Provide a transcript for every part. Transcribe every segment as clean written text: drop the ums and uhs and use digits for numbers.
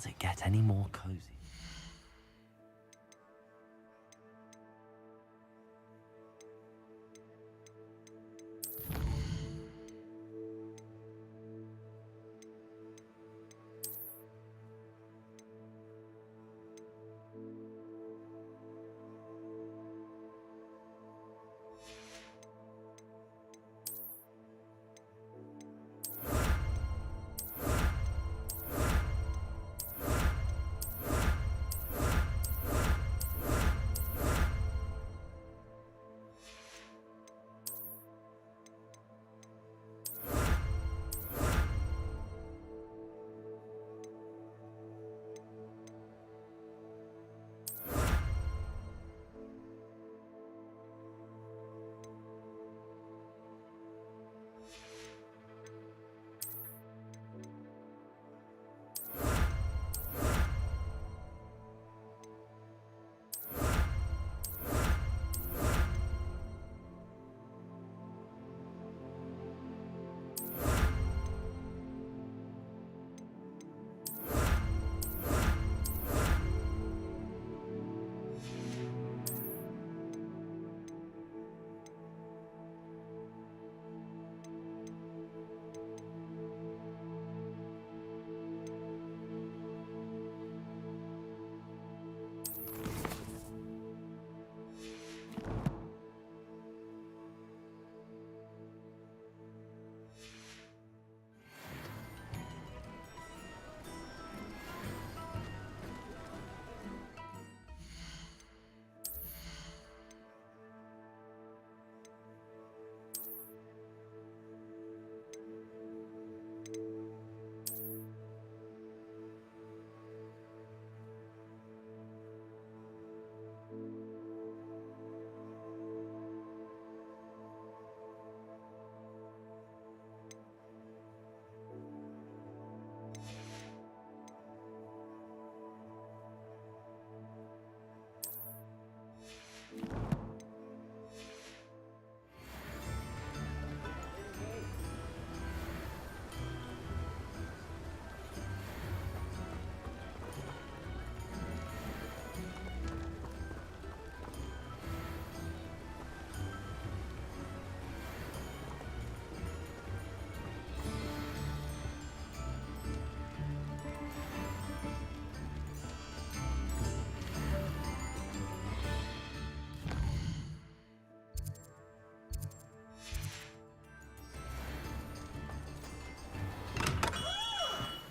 Does it get any more cozy?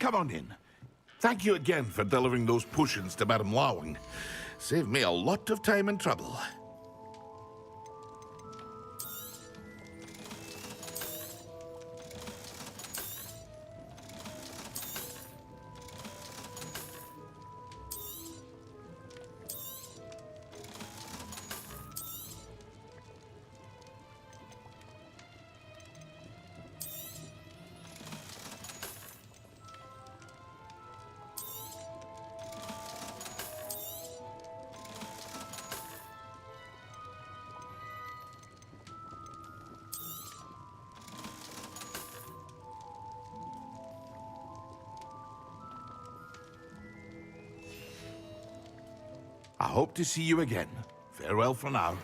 Come on in. Thank you again for delivering those potions to Madame Lawing. Saved me a lot of time and trouble. I hope to see you again. Farewell for now.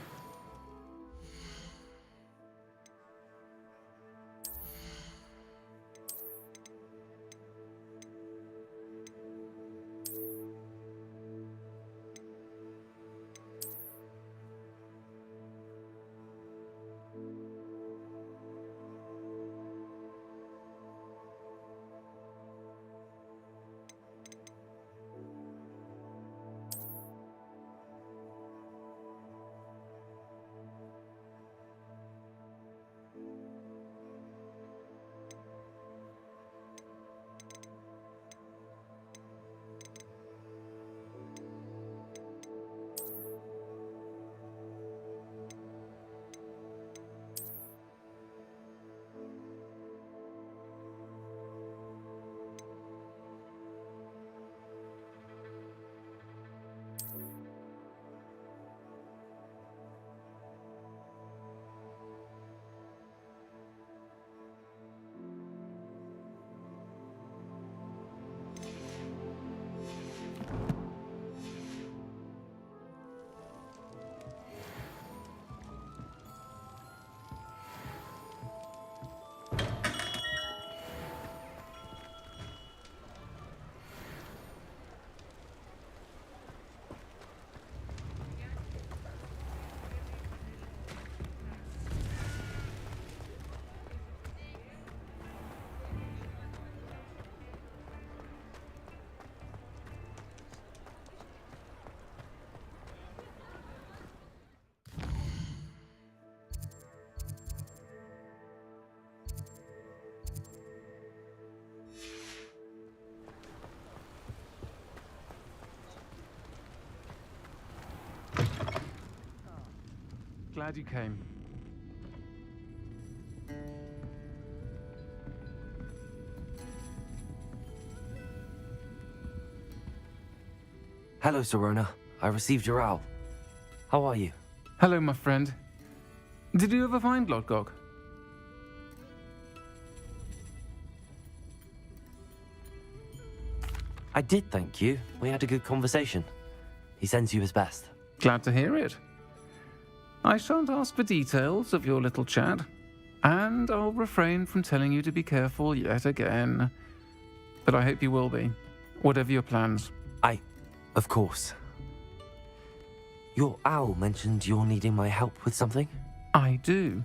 glad you came. Hello, Sirona. I received your owl. How are you? Hello, my friend. Did you ever find Lodgok? I did, thank you. We had a good conversation. He sends you his best. Glad to hear it. I shan't ask for details of your little chat, and I'll refrain from telling you to be careful yet again. But I hope you will be, whatever your plans. Of course. Your owl mentioned you're needing my help with something? I do.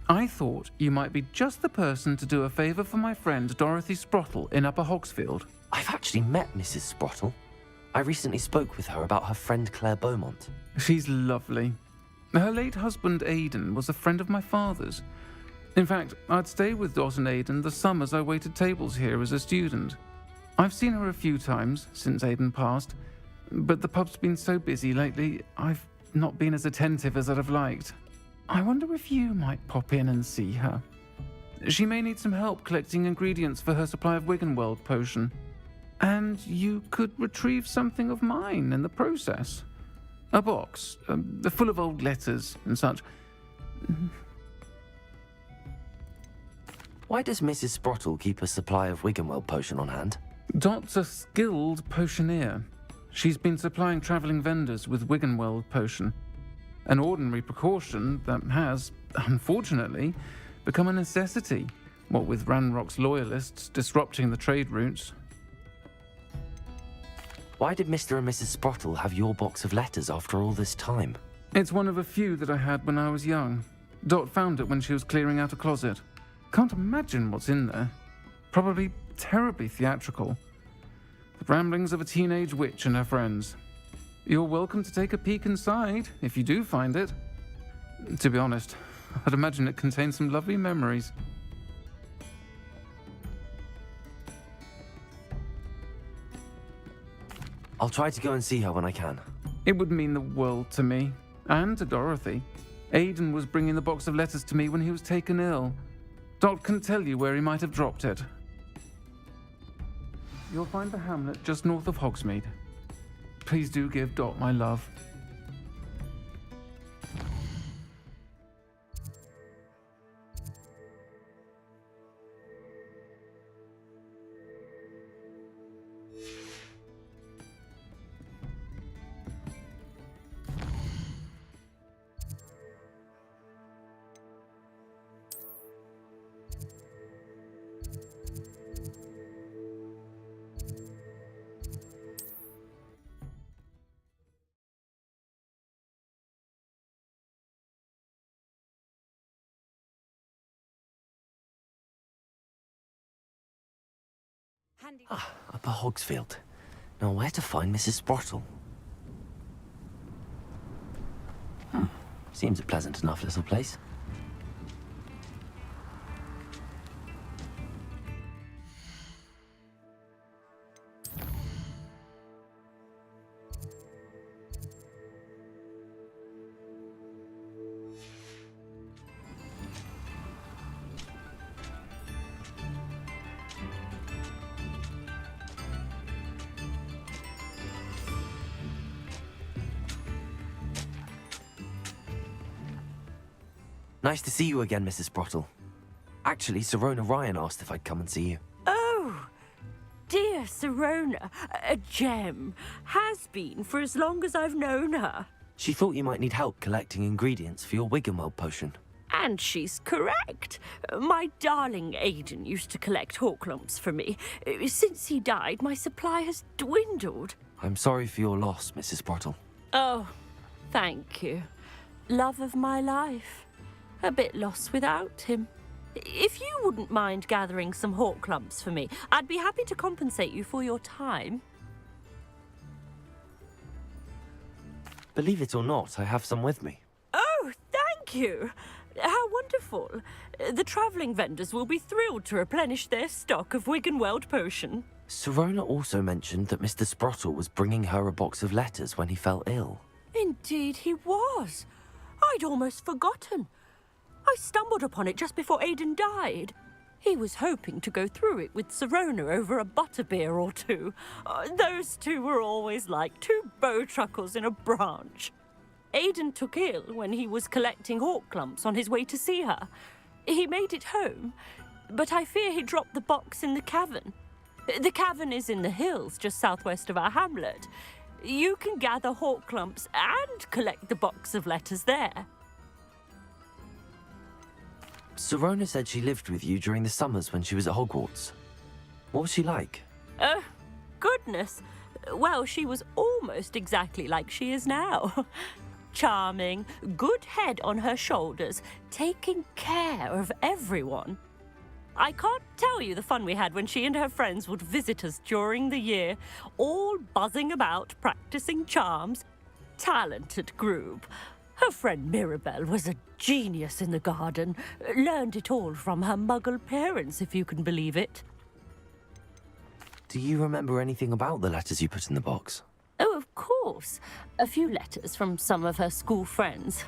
I thought you might be just the person to do a favour for my friend Dorothy Sprottle in Upper Hogsfield. I've actually met Mrs. Sprottle. I recently spoke with her about her friend Claire Beaumont. She's lovely. Her late husband Aidan was a friend of my father's. In fact, I'd stay with Dot and Aidan the summers I waited tables here as a student. I've seen her a few times since Aidan passed, but the pub's been so busy lately, I've not been as attentive as I'd have liked. I wonder if you might pop in and see her. She may need some help collecting ingredients for her supply of Wiggenweld potion. And you could retrieve something of mine in the process. A box, full of old letters and such. Why does Mrs. Sprottle keep a supply of Wiggenweld potion on hand? Dot's a skilled potioneer. She's been supplying travelling vendors with Wiggenweld potion. An ordinary precaution that has, unfortunately, become a necessity, what with Ranrock's loyalists disrupting the trade routes. Why did Mr. and Mrs. Sprottle have your box of letters after all this time? It's one of a few that I had when I was young. Dot found it when she was clearing out a closet. Can't imagine what's in there. Probably terribly theatrical. The ramblings of a teenage witch and her friends. You're welcome to take a peek inside, if you do find it. To be honest, I'd imagine it contains some lovely memories. I'll try to go and see her when I can. It would mean the world to me, and to Dorothy. Aidan was bringing the box of letters to me when he was taken ill. Dot can tell you where he might have dropped it. You'll find the hamlet just north of Hogsmeade. Please do give Dot my love. Upper Hogsfield. Now where to find Mrs. Sprottle? Seems a pleasant enough little place. Nice to see you again, Mrs. Sprottle. Actually, Sirona Ryan asked if I'd come and see you. Oh, dear Sirona, a gem. Has been for as long as I've known her. She thought you might need help collecting ingredients for your Wiggenweld potion. And she's correct. My darling Aidan used to collect hawk lumps for me. Since he died, my supply has dwindled. I'm sorry for your loss, Mrs. Sprottle. Oh, thank you. Love of my life. A bit lost without him. If you wouldn't mind gathering some hawk lumps for me, I'd be happy to compensate you for your time. Believe it or not, I have some with me. Oh, thank you. How wonderful. The travelling vendors will be thrilled to replenish their stock of Wiggenweld potion. Sirona also mentioned that Mr. Sprottle was bringing her a box of letters when he fell ill. Indeed he was. I'd almost forgotten. I stumbled upon it just before Aidan died. He was hoping to go through it with Sirona over a butterbeer or two. Those two were always like two bowtruckles in a branch. Aidan took ill when he was collecting hawk clumps on his way to see her. He made it home, but I fear he dropped the box in the cavern. The cavern is in the hills just southwest of our hamlet. You can gather hawk clumps and collect the box of letters there. Sirona said she lived with you during the summers when she was at Hogwarts. What was she like? Goodness. Well, she was almost exactly like she is now. Charming, good head on her shoulders, taking care of everyone. I can't tell you the fun we had when she and her friends would visit us during the year, all buzzing about, practicing charms. Talented group. Her friend Mirabelle was a genius in the garden. Learned it all from her muggle parents, if you can believe it. Do you remember anything about the letters you put in the box? Oh, of course. A few letters from some of her school friends.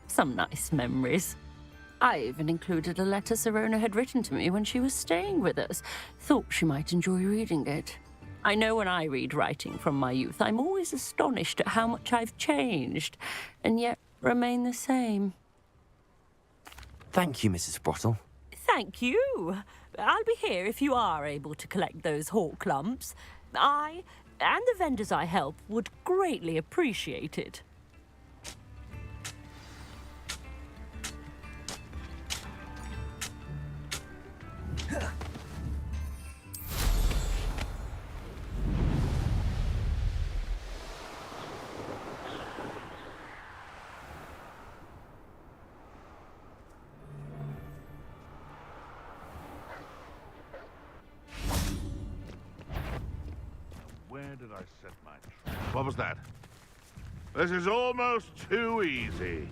Some nice memories. I even included a letter Sirona had written to me when she was staying with us. Thought she might enjoy reading it. I know when I read writing from my youth, I'm always astonished at how much I've changed, and yet remain the same. Thank you, Mrs. Sprottle. Thank you. I'll be here if you are able to collect those hawk clumps. I, and the vendors I help, would greatly appreciate it. Where did I set my trap? What was that? This is almost too easy.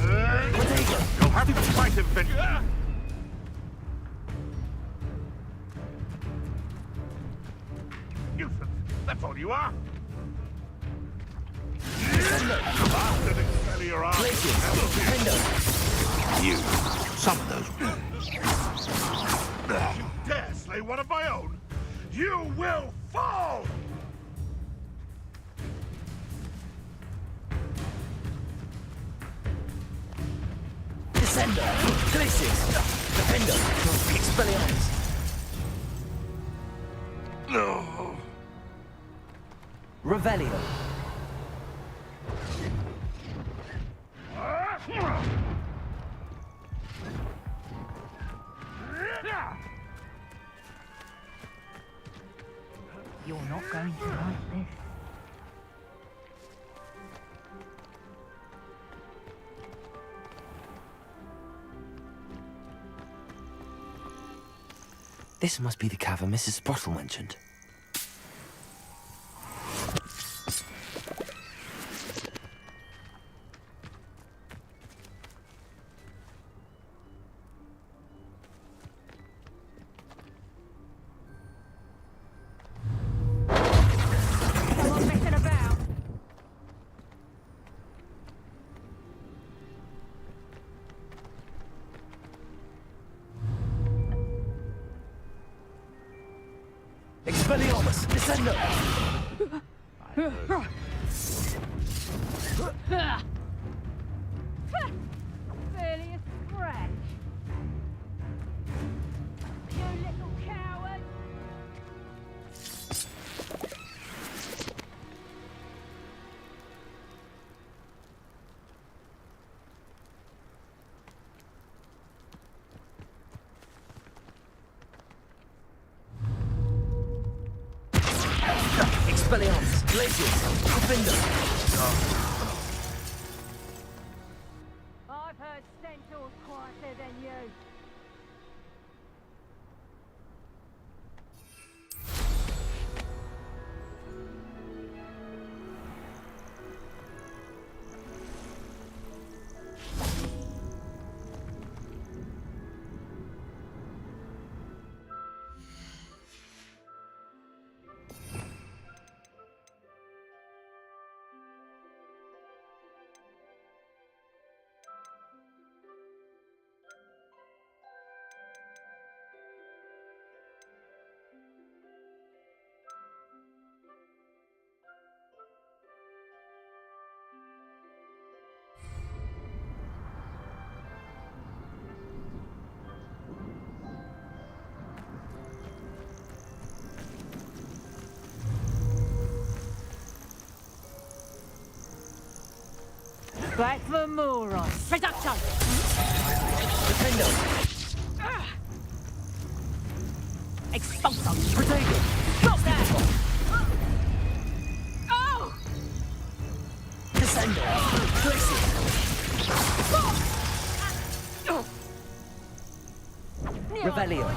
You'll have to fight him, Ben. Nuisance. That's all you are. Bastard, expel your arms. You. Some of those. You dare slay one of my own? You will fall! Descender, Glacius, Defender, Expelliarmus. No. Revelio. You're not going to like this. This must be the cavern Mrs. Sprottle mentioned. Expelliarmus, Descender. Barely a scratch. You little coward! Expelliarmus, Glacius, Defender. I've heard centaurs quieter than you. Back for more on. Reduction! Defendo. Expulsum! Protego. Drop there! Oh! Descendo. Glacius. Revelio.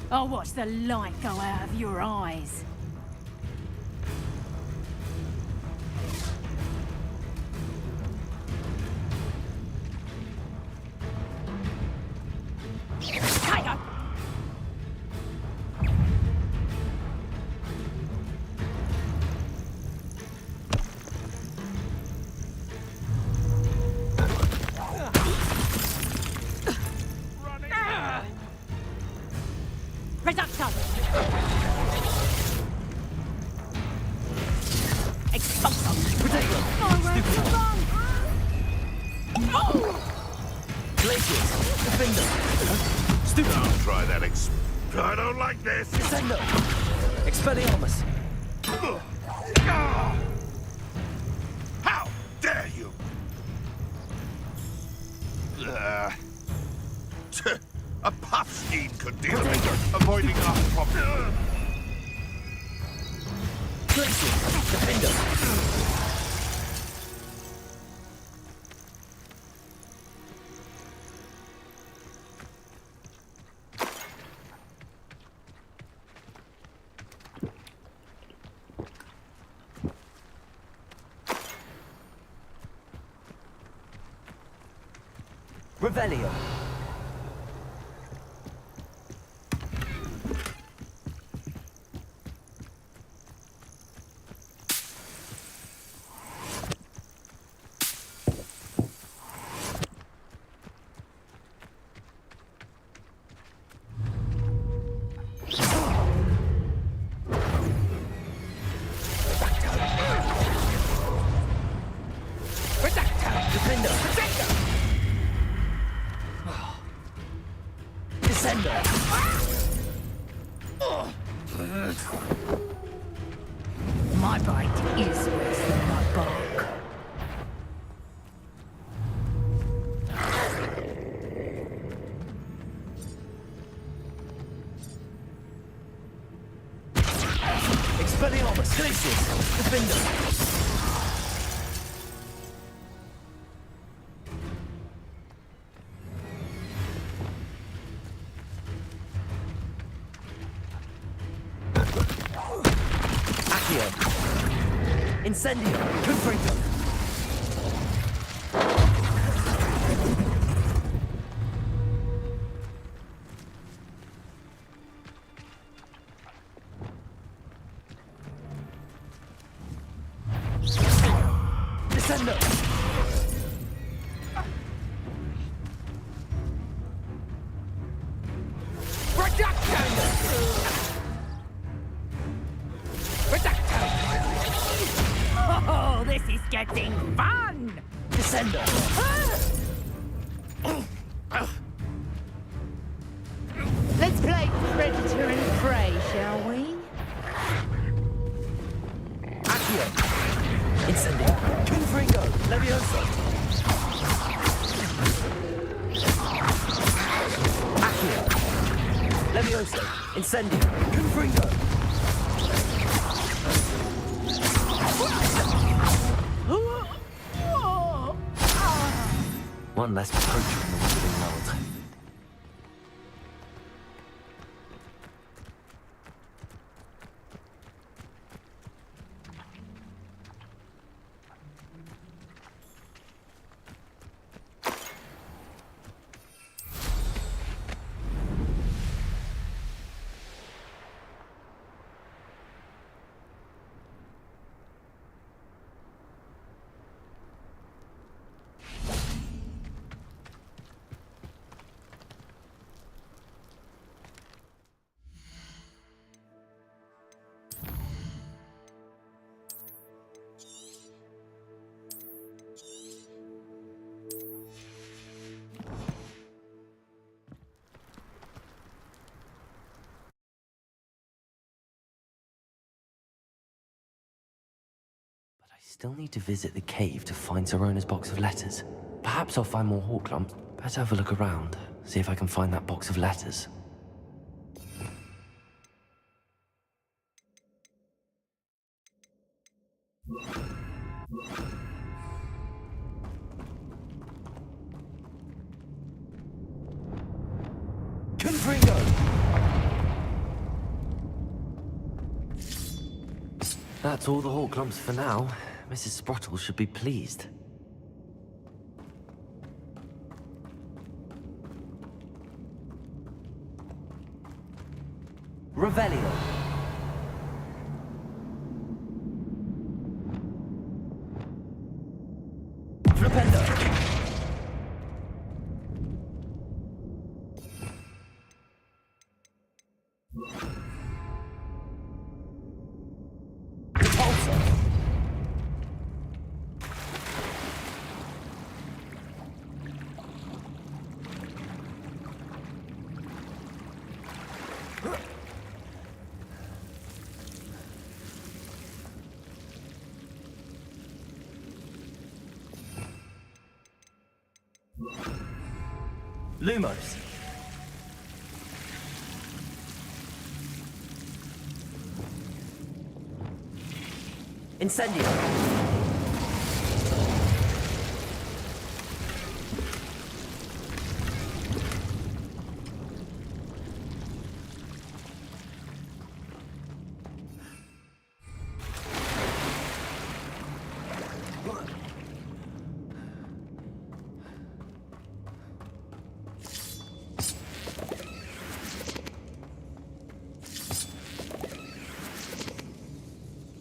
I'll watch the light go out of your eyes. Tiger! Reduction! Expulsum! Protego. Glacius. Defendo. Don't try that I don't like this. Descendo. Expelliarmus. How dare you? A puff scheme could deal with avoiding our problem. Glacius. Defendo. Revelio. Defendo. Descendo. My bite is worse than my bark. Expelliarmus. Glacius. Defendo. Incendio. Confringo. Descendo. Reduction. Oh, this is getting fun! Descendo. Let's play Predator and Prey, shall we? Accio. Incendio. Confringo. Levioso. Accio. Levioso. Incendio. Confringo. One less poacher in the withering world. Still need to visit the cave to find Sorona's box of letters. Perhaps I'll find more hawk lumps. Better have a look around, see if I can find that box of letters. Confringo! That's all the hawk lumps for now. Mrs. Sprottle should be pleased. Revelio. Flipendo. Repulsor. Lumos. Incendio.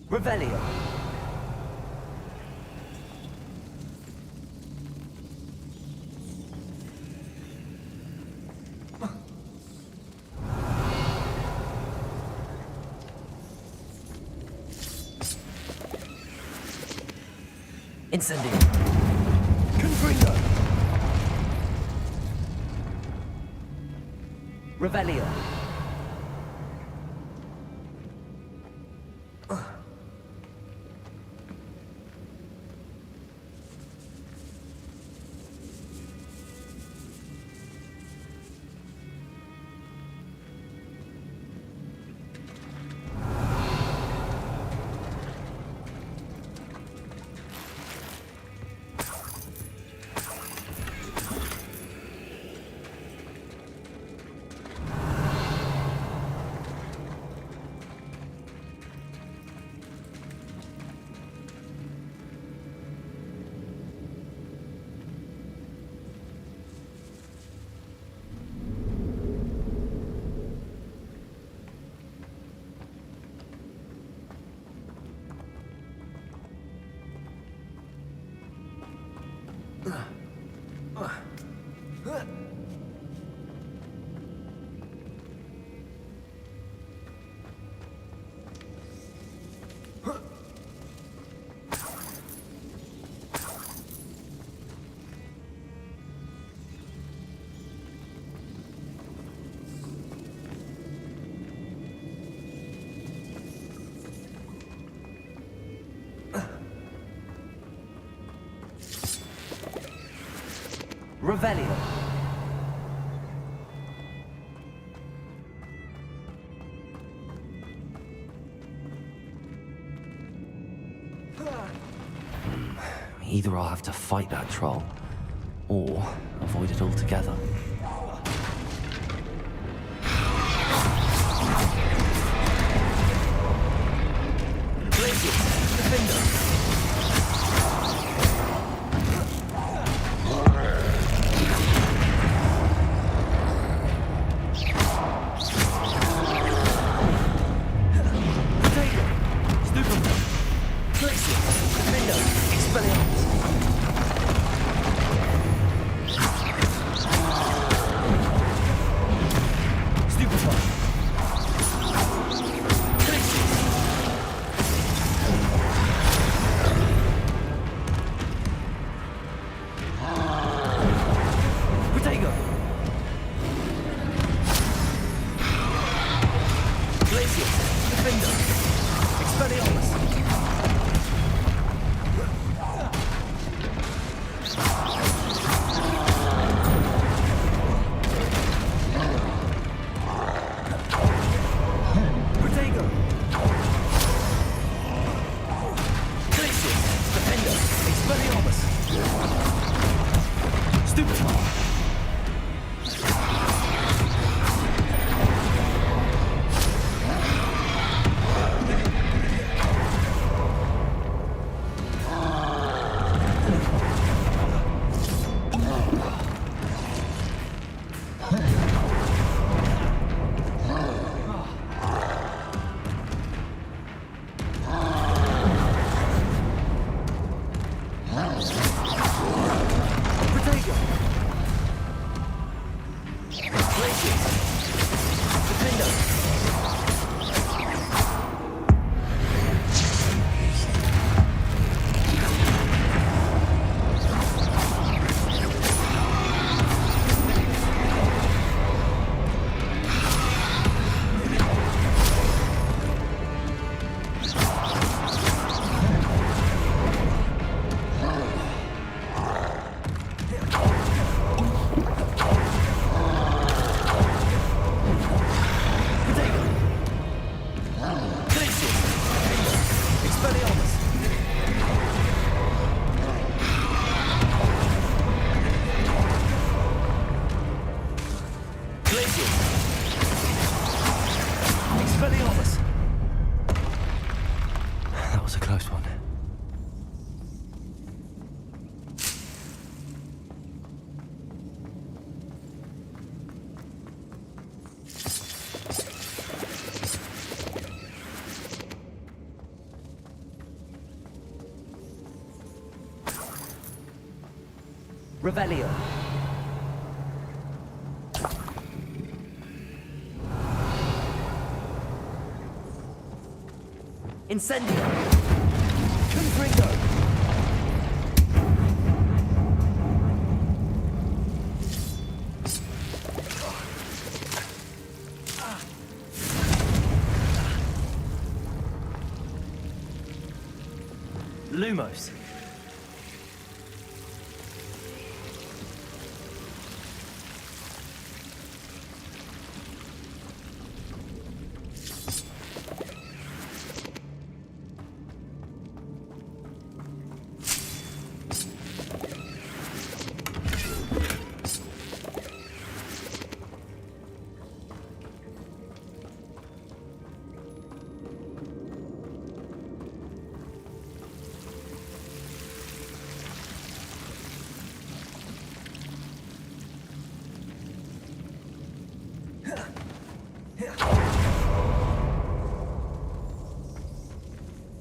Revelio. Incendio. Confringo. Revelio. Revelio. Either I'll have to fight that troll, or avoid it altogether. Protego! Glaciers! Defender! That was a close one. Revelio. Incendio. Confringo. Lumos.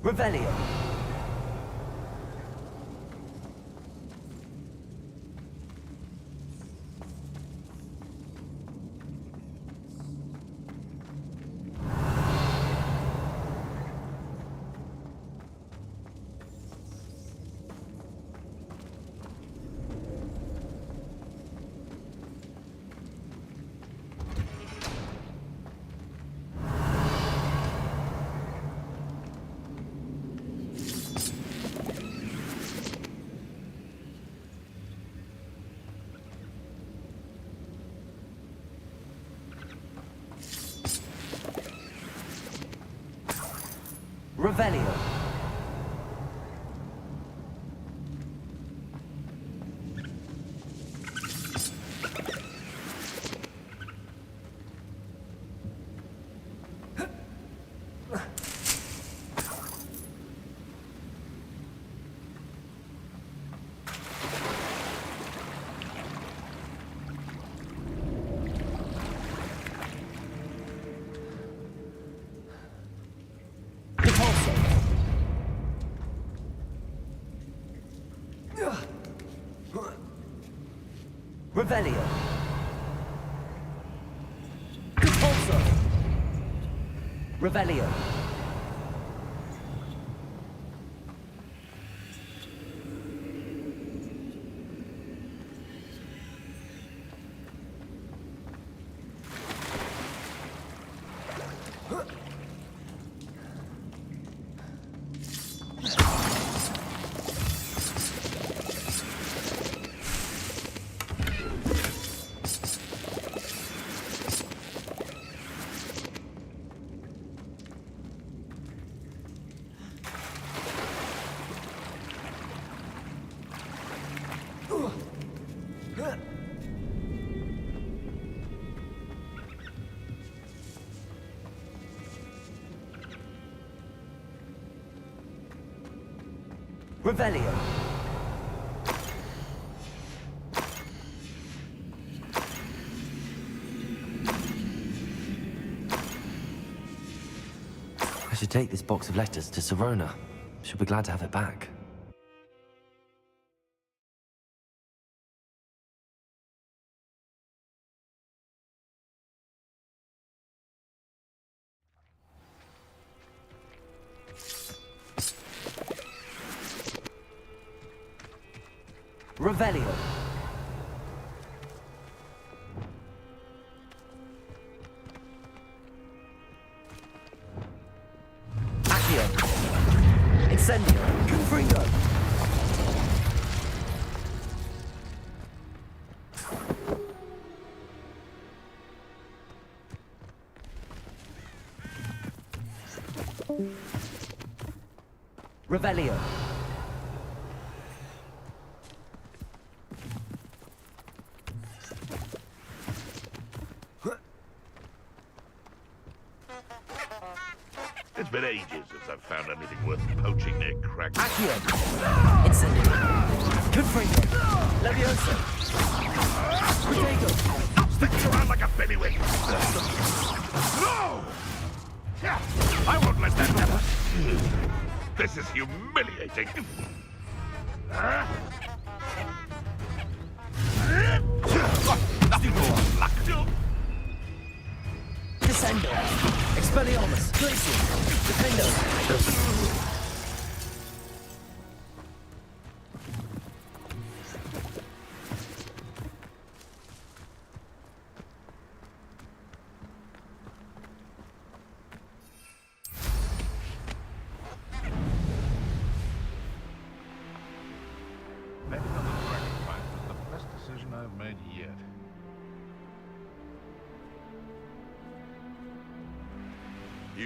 Revelio. Revelio. Revelio. Repulsor. Revelio. Revelio. I should take this box of letters to Serona. She'll be glad to have it back. Revelio. Accio. Incendio. Confringo. Revelio. It's been ages since I've found anything worth poaching near crack. Accio. Incendio. Confringo. Levioso. Protego. Sticking around like a bailiwick. No! Yeah, I won't let that happen. This is humiliating. Nothing more luck. Descendo. Expelliarmus. Glacius. Defendo. Betting on the dragon fight was the best decision I've made yet.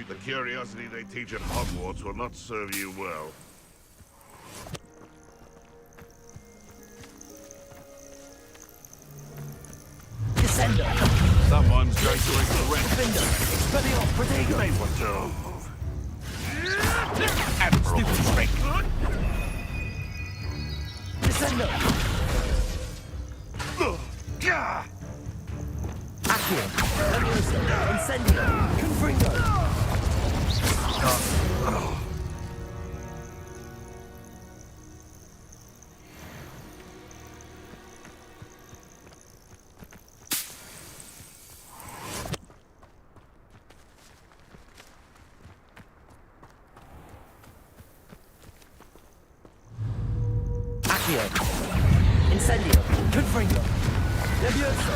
The curiosity they teach at Hogwarts will not serve you well. Descendo. Someone's going to regret. Defendo. Expelliarmus. Protego. They want to move. Admirable strength. Descendo. Gah! Accio. Levioso. Incendio. Confringo. Accio. Incendio. Confringo. Levioso.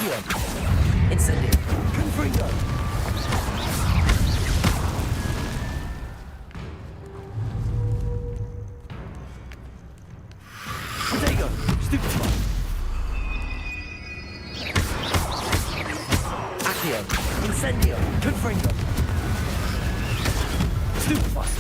Accio. Incendio. Confringo. Protego. Stupefy. Accio. Incendio. Confringo. Stupefy.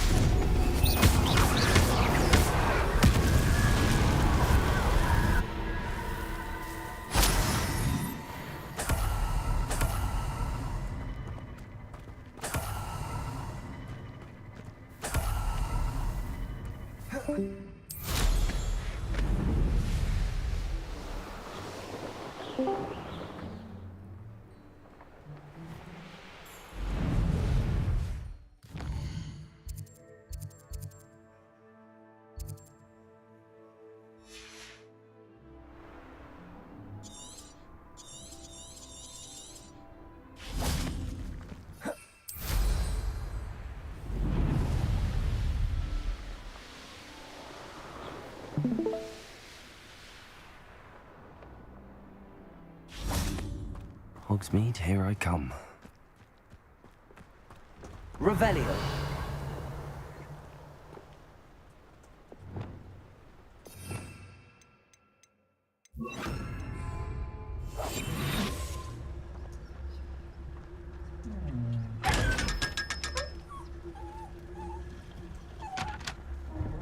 Hogsmeade, here I come. Revelio.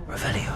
Revelio.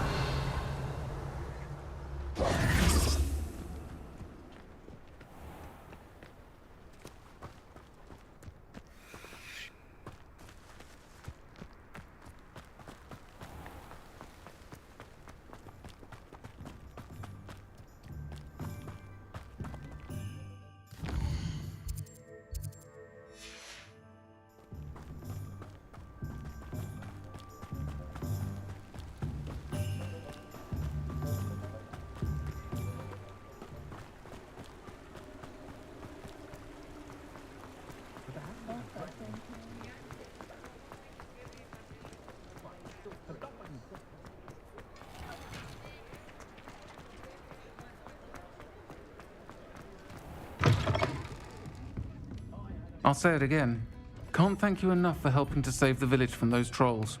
I'll say it again. Can't thank you enough for helping to save the village from those trolls.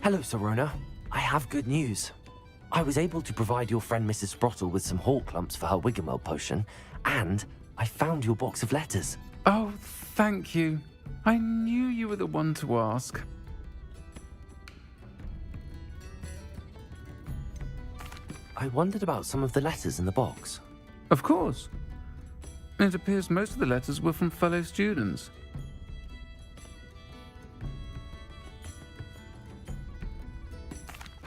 Hello, Sorona. I have good news. I was able to provide your friend Mrs. Sprottle with some hawk lumps for her Wiggamel potion, and I found your box of letters. Oh, thank you. I knew you were the one to ask. I wondered about some of the letters in the box. Of course. It appears most of the letters were from fellow students.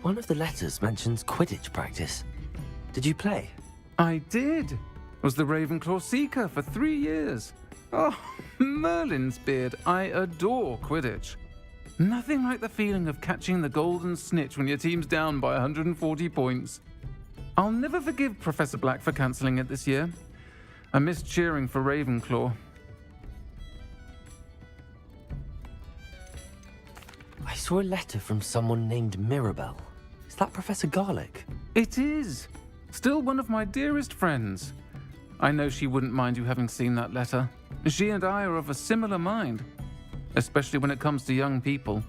One of the letters mentions Quidditch practice. Did you play? I did. Was the Ravenclaw Seeker for 3 years. Oh, Merlin's beard. I adore Quidditch. Nothing like the feeling of catching the golden snitch when your team's down by 140 points. I'll never forgive Professor Black for cancelling it this year. I missed cheering for Ravenclaw. I saw a letter from someone named Mirabelle. Is that Professor Garlick? It is. Still one of my dearest friends. I know she wouldn't mind you having seen that letter. She and I are of a similar mind, especially when it comes to young people.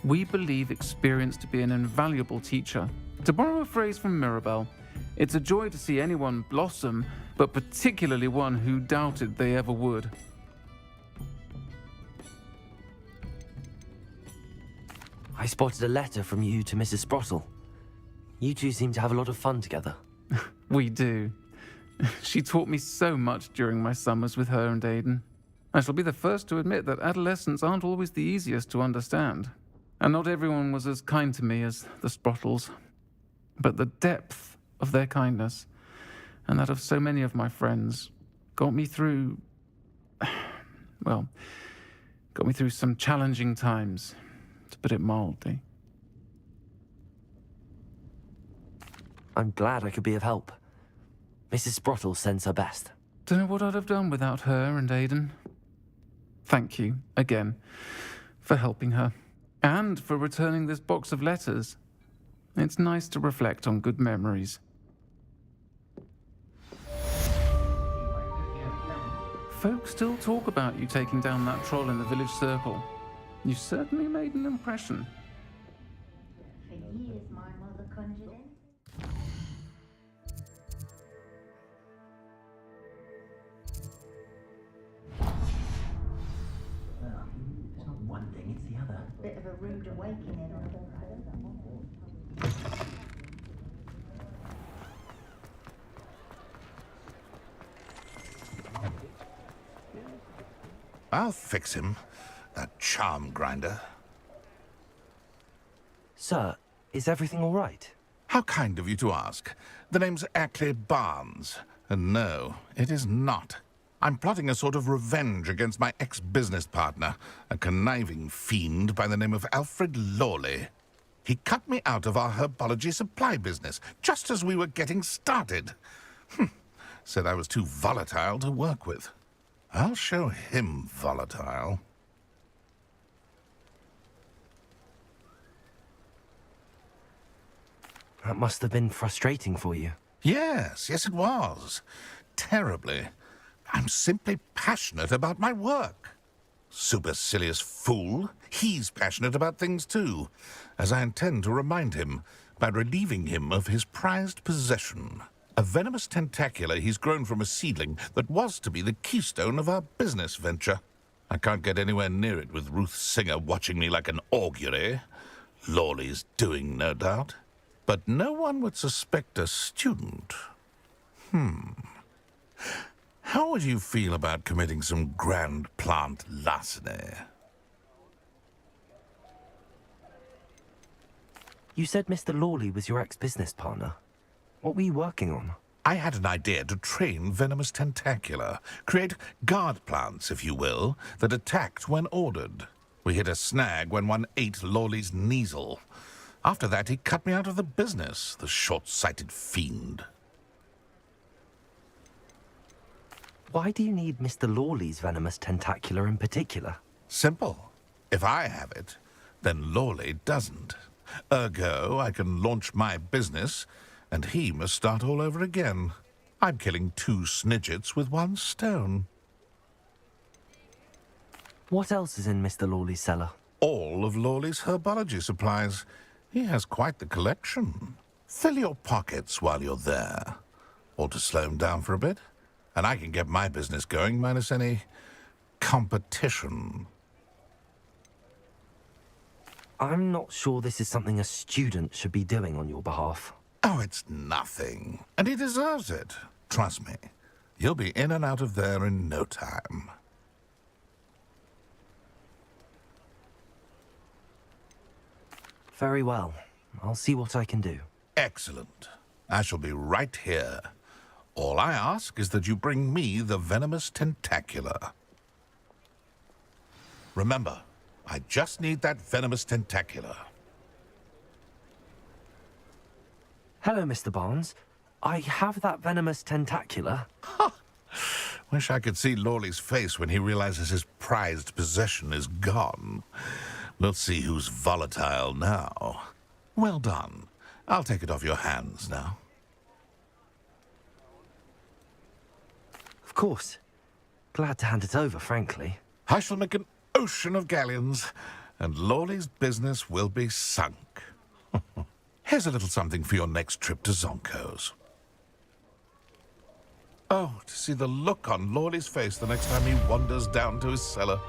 We believe experience to be an invaluable teacher. To borrow a phrase from Mirabelle, it's a joy to see anyone blossom, but particularly one who doubted they ever would. I spotted a letter from you to Mrs. Sprottle. You two seem to have a lot of fun together. We do. She taught me so much during my summers with her and Aidan. I shall be the first to admit that adolescents aren't always the easiest to understand. And not everyone was as kind to me as the Sprottles. But the depth of their kindness, and that of so many of my friends, got me through... well, got me through some challenging times, to put it mildly. I'm glad I could be of help. Mrs. Sprottle sends her best. Don't know what I'd have done without her and Aidan. Thank you, again, for helping her, and for returning this box of letters. It's nice to reflect on good memories. Folks still talk about you taking down that troll in the village circle. You certainly made an impression. For years, my mother conjured in. Well, it's not one thing, it's the other. Bit of a rude awakening, I suppose. I'll fix him, that charm grinder. Sir, is everything all right? How kind of you to ask. The name's Ackley Barnes. And no, it is not. I'm plotting a sort of revenge against my ex-business partner, a conniving fiend by the name of Alfred Lawley. He cut me out of our herbology supply business, just as we were getting started. Said I was too volatile to work with. I'll show him volatile. That must have been frustrating for you. Yes, it was. Terribly. I'm simply passionate about my work. Supercilious fool. He's passionate about things too, as I intend to remind him by relieving him of his prized possession. A venomous tentacular he's grown from a seedling that was to be the keystone of our business venture. I can't get anywhere near it with Ruth Singer watching me like an augury. Lawley's doing, no doubt. But no one would suspect a student. How would you feel about committing some grand plant larceny? You said Mr. Lawley was your ex-business partner. What were you working on? I had an idea to train venomous tentacula, create guard plants, if you will, that attacked when ordered. We hit a snag when one ate Lawley's Kneasel. After that, he cut me out of the business, the short-sighted fiend. Why do you need Mr. Lawley's venomous tentacular in particular? Simple. If I have it, then Lawley doesn't. Ergo, I can launch my business, and he must start all over again. I'm killing two snidgets with one stone. What else is in Mr. Lawley's cellar? All of Lawley's herbology supplies. He has quite the collection. Fill your pockets while you're there. Or to slow him down for a bit. And I can get my business going minus any competition. I'm not sure this is something a student should be doing on your behalf. Oh, it's nothing. And he deserves it. Trust me. You'll be in and out of there in no time. Very well. I'll see what I can do. Excellent. I shall be right here. All I ask is that you bring me the venomous tentacular. Remember, I just need that venomous tentacular. Hello, Mr. Barnes. I have that venomous tentacular. Wish I could see Lawley's face when he realizes his prized possession is gone. We'll see who's volatile now. Well done. I'll take it off your hands now. Of course. Glad to hand it over, frankly. I shall make an ocean of galleons, and Lawley's business will be sunk. Here's a little something for your next trip to Zonko's. Oh, to see the look on Lawley's face the next time he wanders down to his cellar.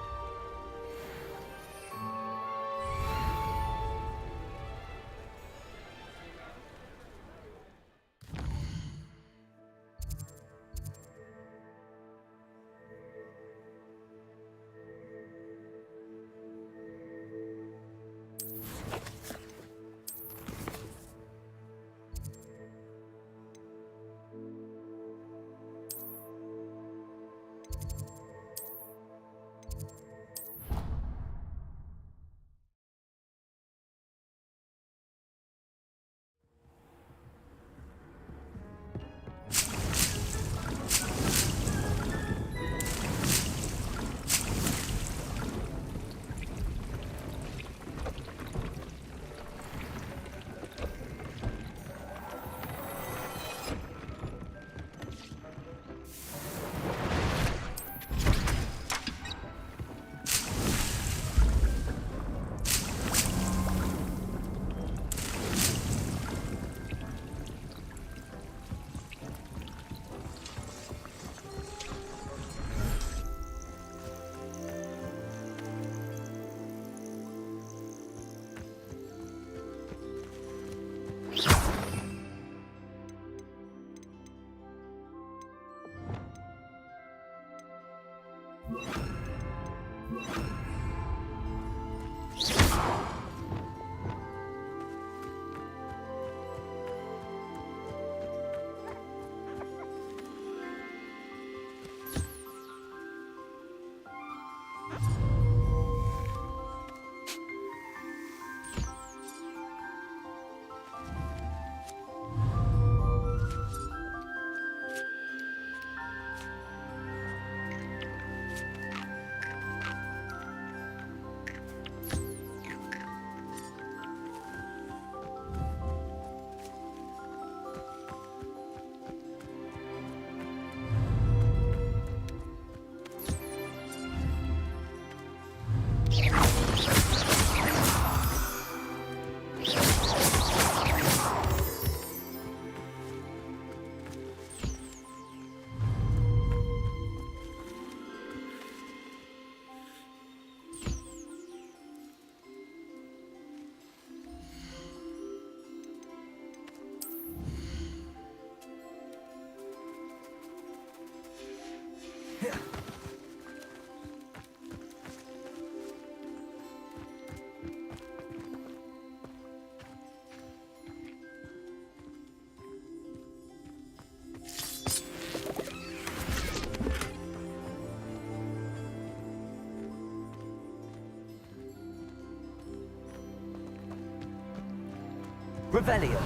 Revelio.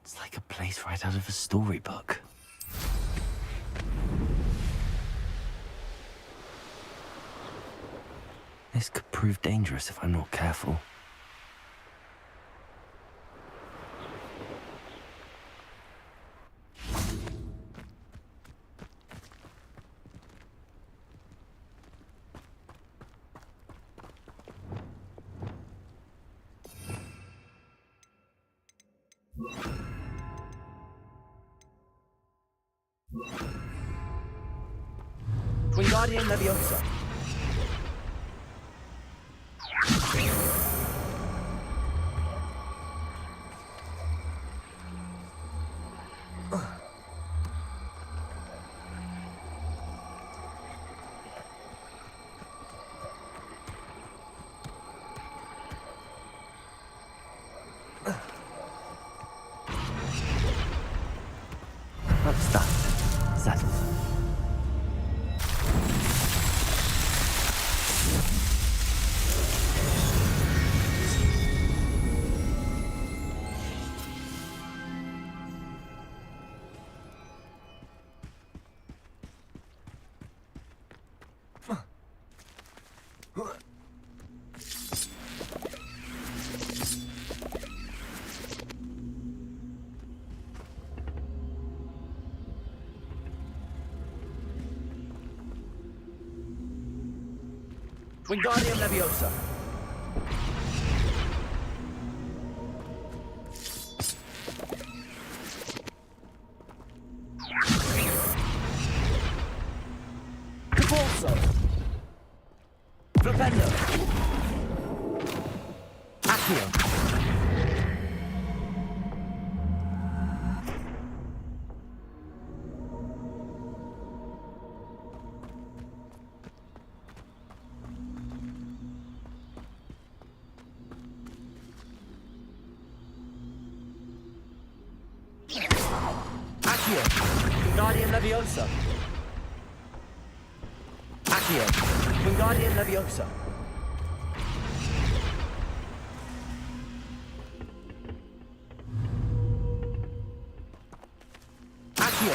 It's like a place right out of a storybook. This could prove dangerous if I'm not careful. Wingardium Leviosa. What's that? Settled. Wingardium Leviosa. Cabalso. Flipendo. Accio. Wingardium Leviosa. Accio. Wingardium Leviosa. Accio.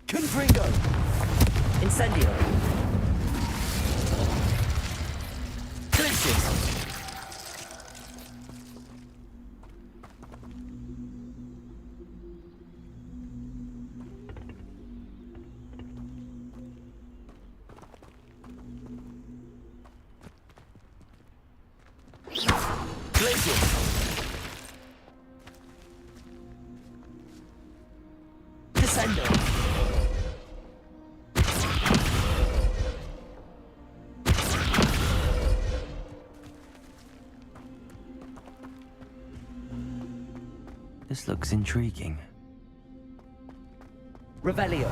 Confringo. Incendio. Glacius. Glacius. Descendo. This looks intriguing. Revelio.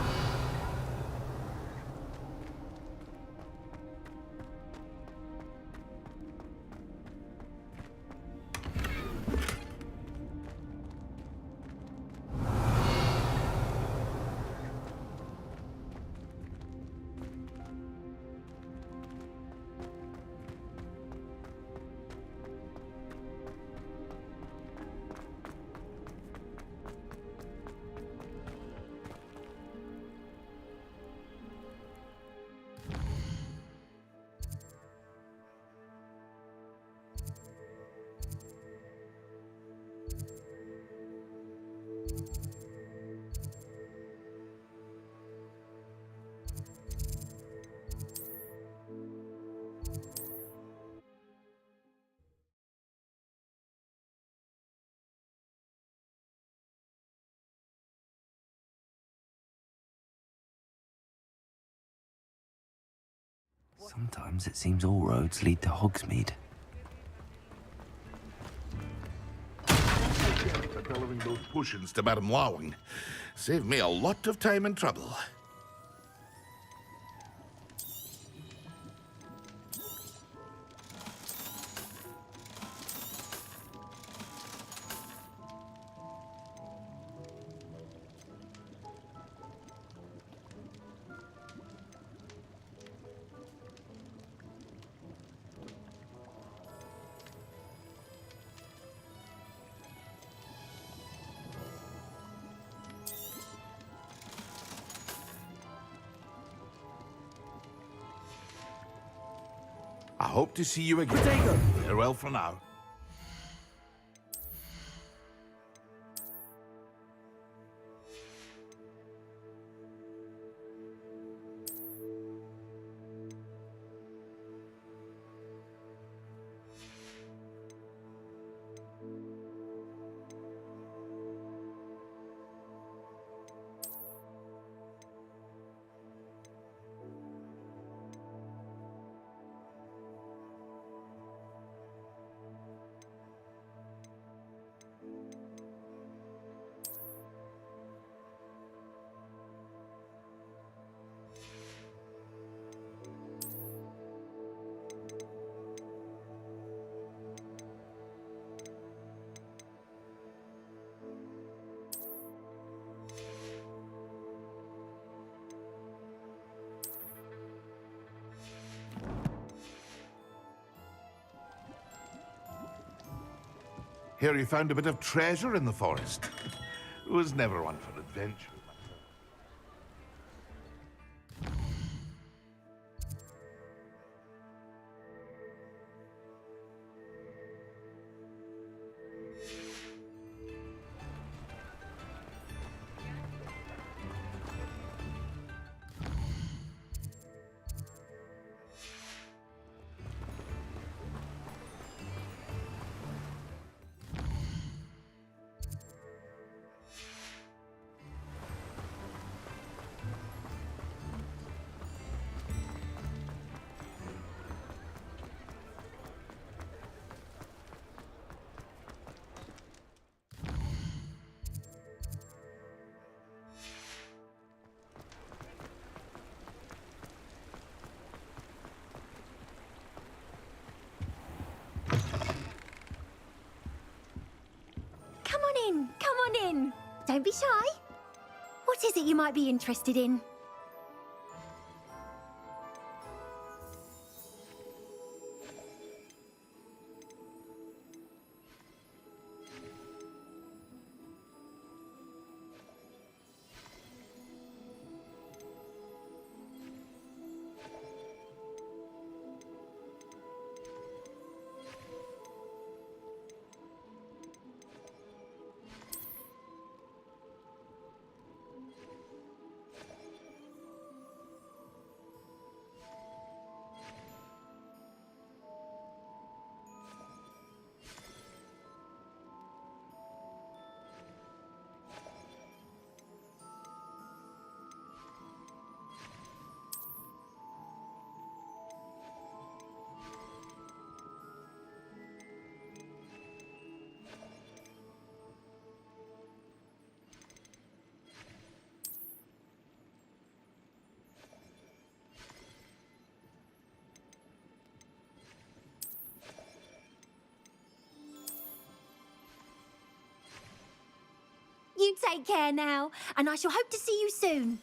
Sometimes it seems all roads lead to Hogsmeade. For delivering those potions to Madame Lawing. Saved me a lot of time and trouble. I hope to see you again. Protego. Farewell for now. Here he found a bit of treasure in the forest. Was never one for adventure. on in. Don't be shy. What is it you might be interested in? You take care now, and I shall hope to see you soon.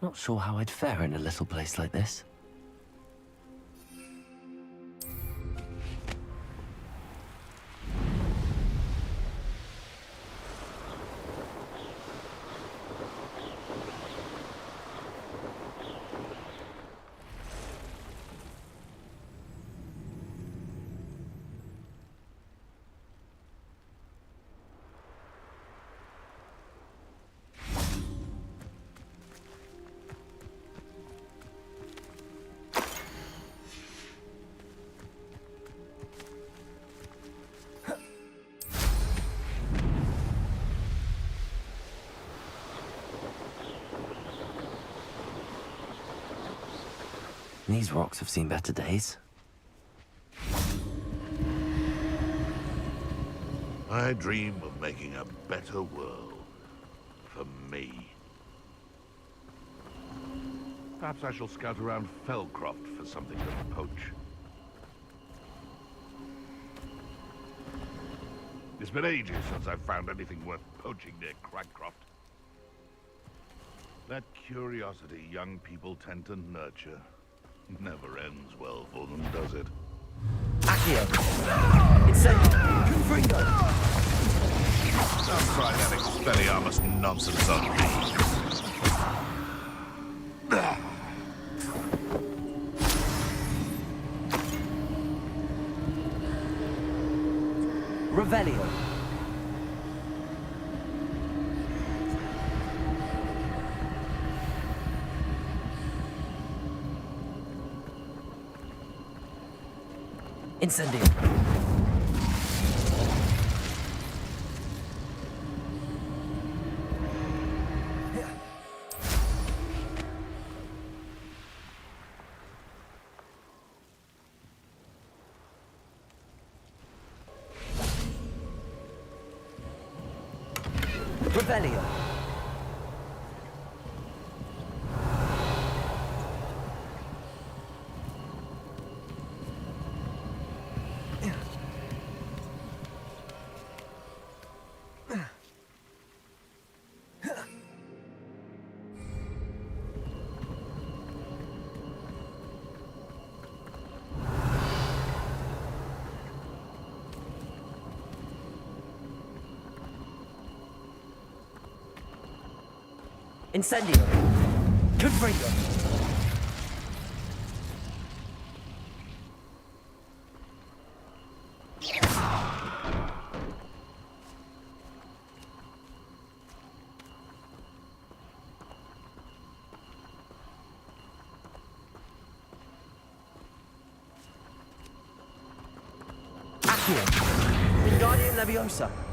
Not sure how I'd fare in a little place like this. These rocks have seen better days. I dream of making a better world for me. Perhaps I shall scout around Fellcroft for something to poach. It's been ages since I've found anything worth poaching near Cragcroft. That curiosity young people tend to nurture never ends well for them, does it? Accio! Incendio! Confringo! Don't try that Expelliarmus nonsense on me. Revelio! Incendio! Revelio! Incendio! Confringo! Accio! Wingardium Leviosa!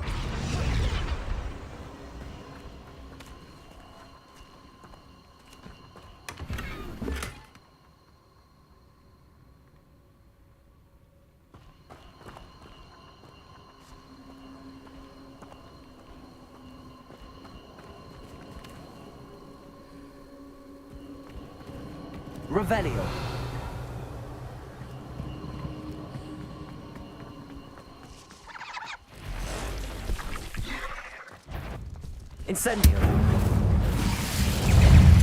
Revelio. Incendio.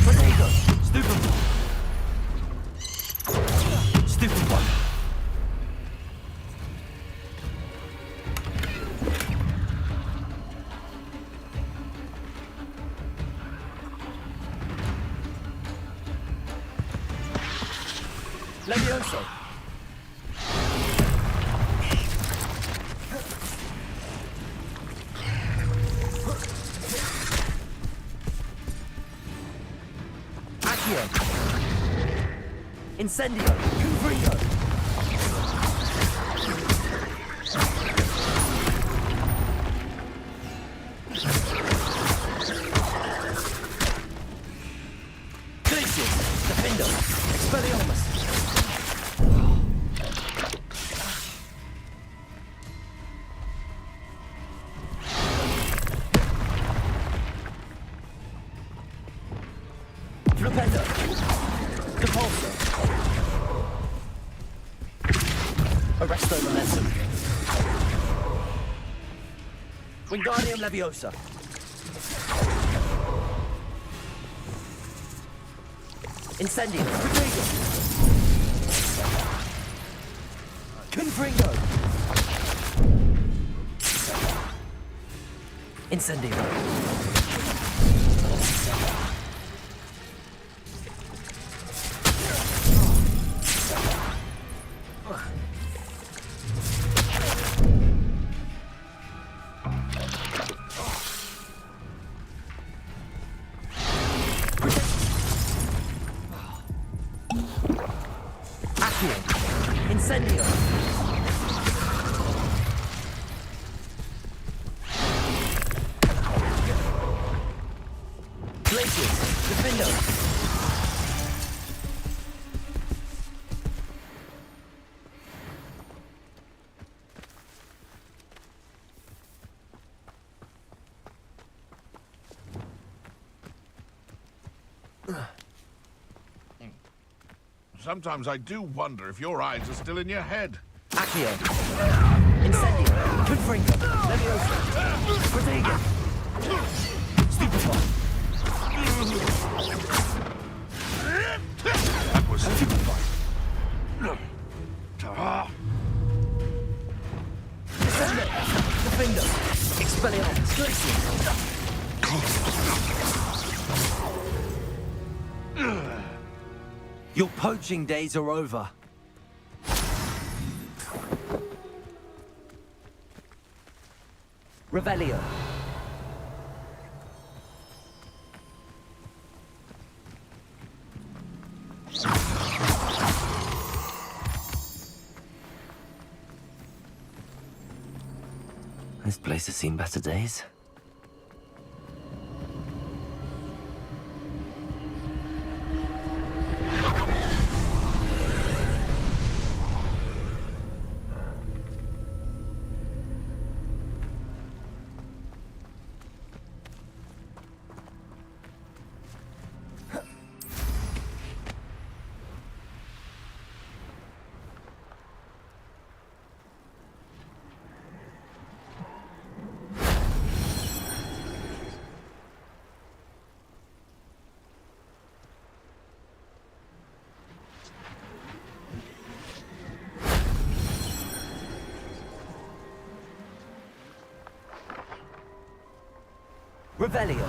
Protego. Stupid. Stupid one. Levioso! Accio! Incendio! Confringo! Glacius! Defendo! Expelliarmus! Flipendo! Depulso! Arresto Momentum! Wingardium Leviosa! Incendio! Rodrigo! Confringo! Incendio! Accio! Incendio! Glacius! Defendo! Sometimes I do wonder if your eyes are still in your head. Accio! Incendio! Confringo! Leviosa! Rodrigo! Stupefy! That was Stupefy! Descendo! Defendo! Expelliarmus! Glacius! Your poaching days are over. Revelio. This place has seen better days. Revelio.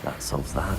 That solves that.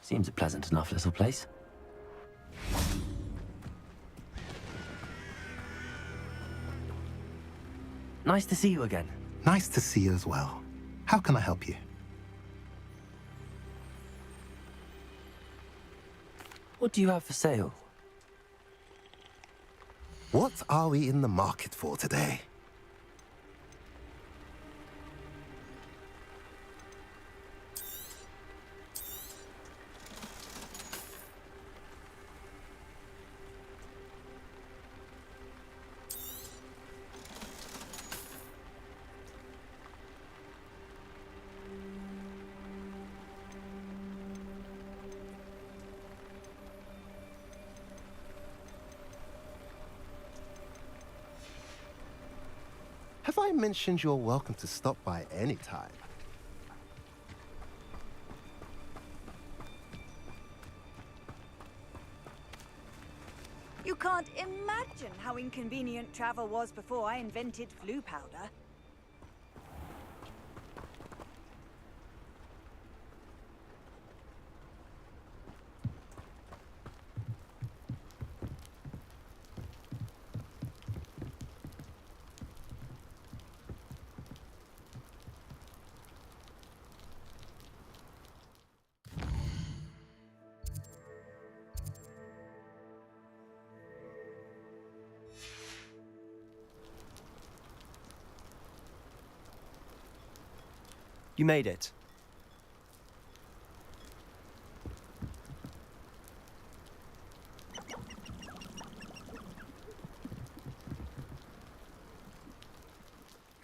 Seems a pleasant enough little place. Nice to see you again. Nice to see you as well. How can I help you? What do you have for sale? What are we in the market for today? Have I mentioned you're welcome to stop by any time? You can't imagine how inconvenient travel was before I invented flu powder. You made it.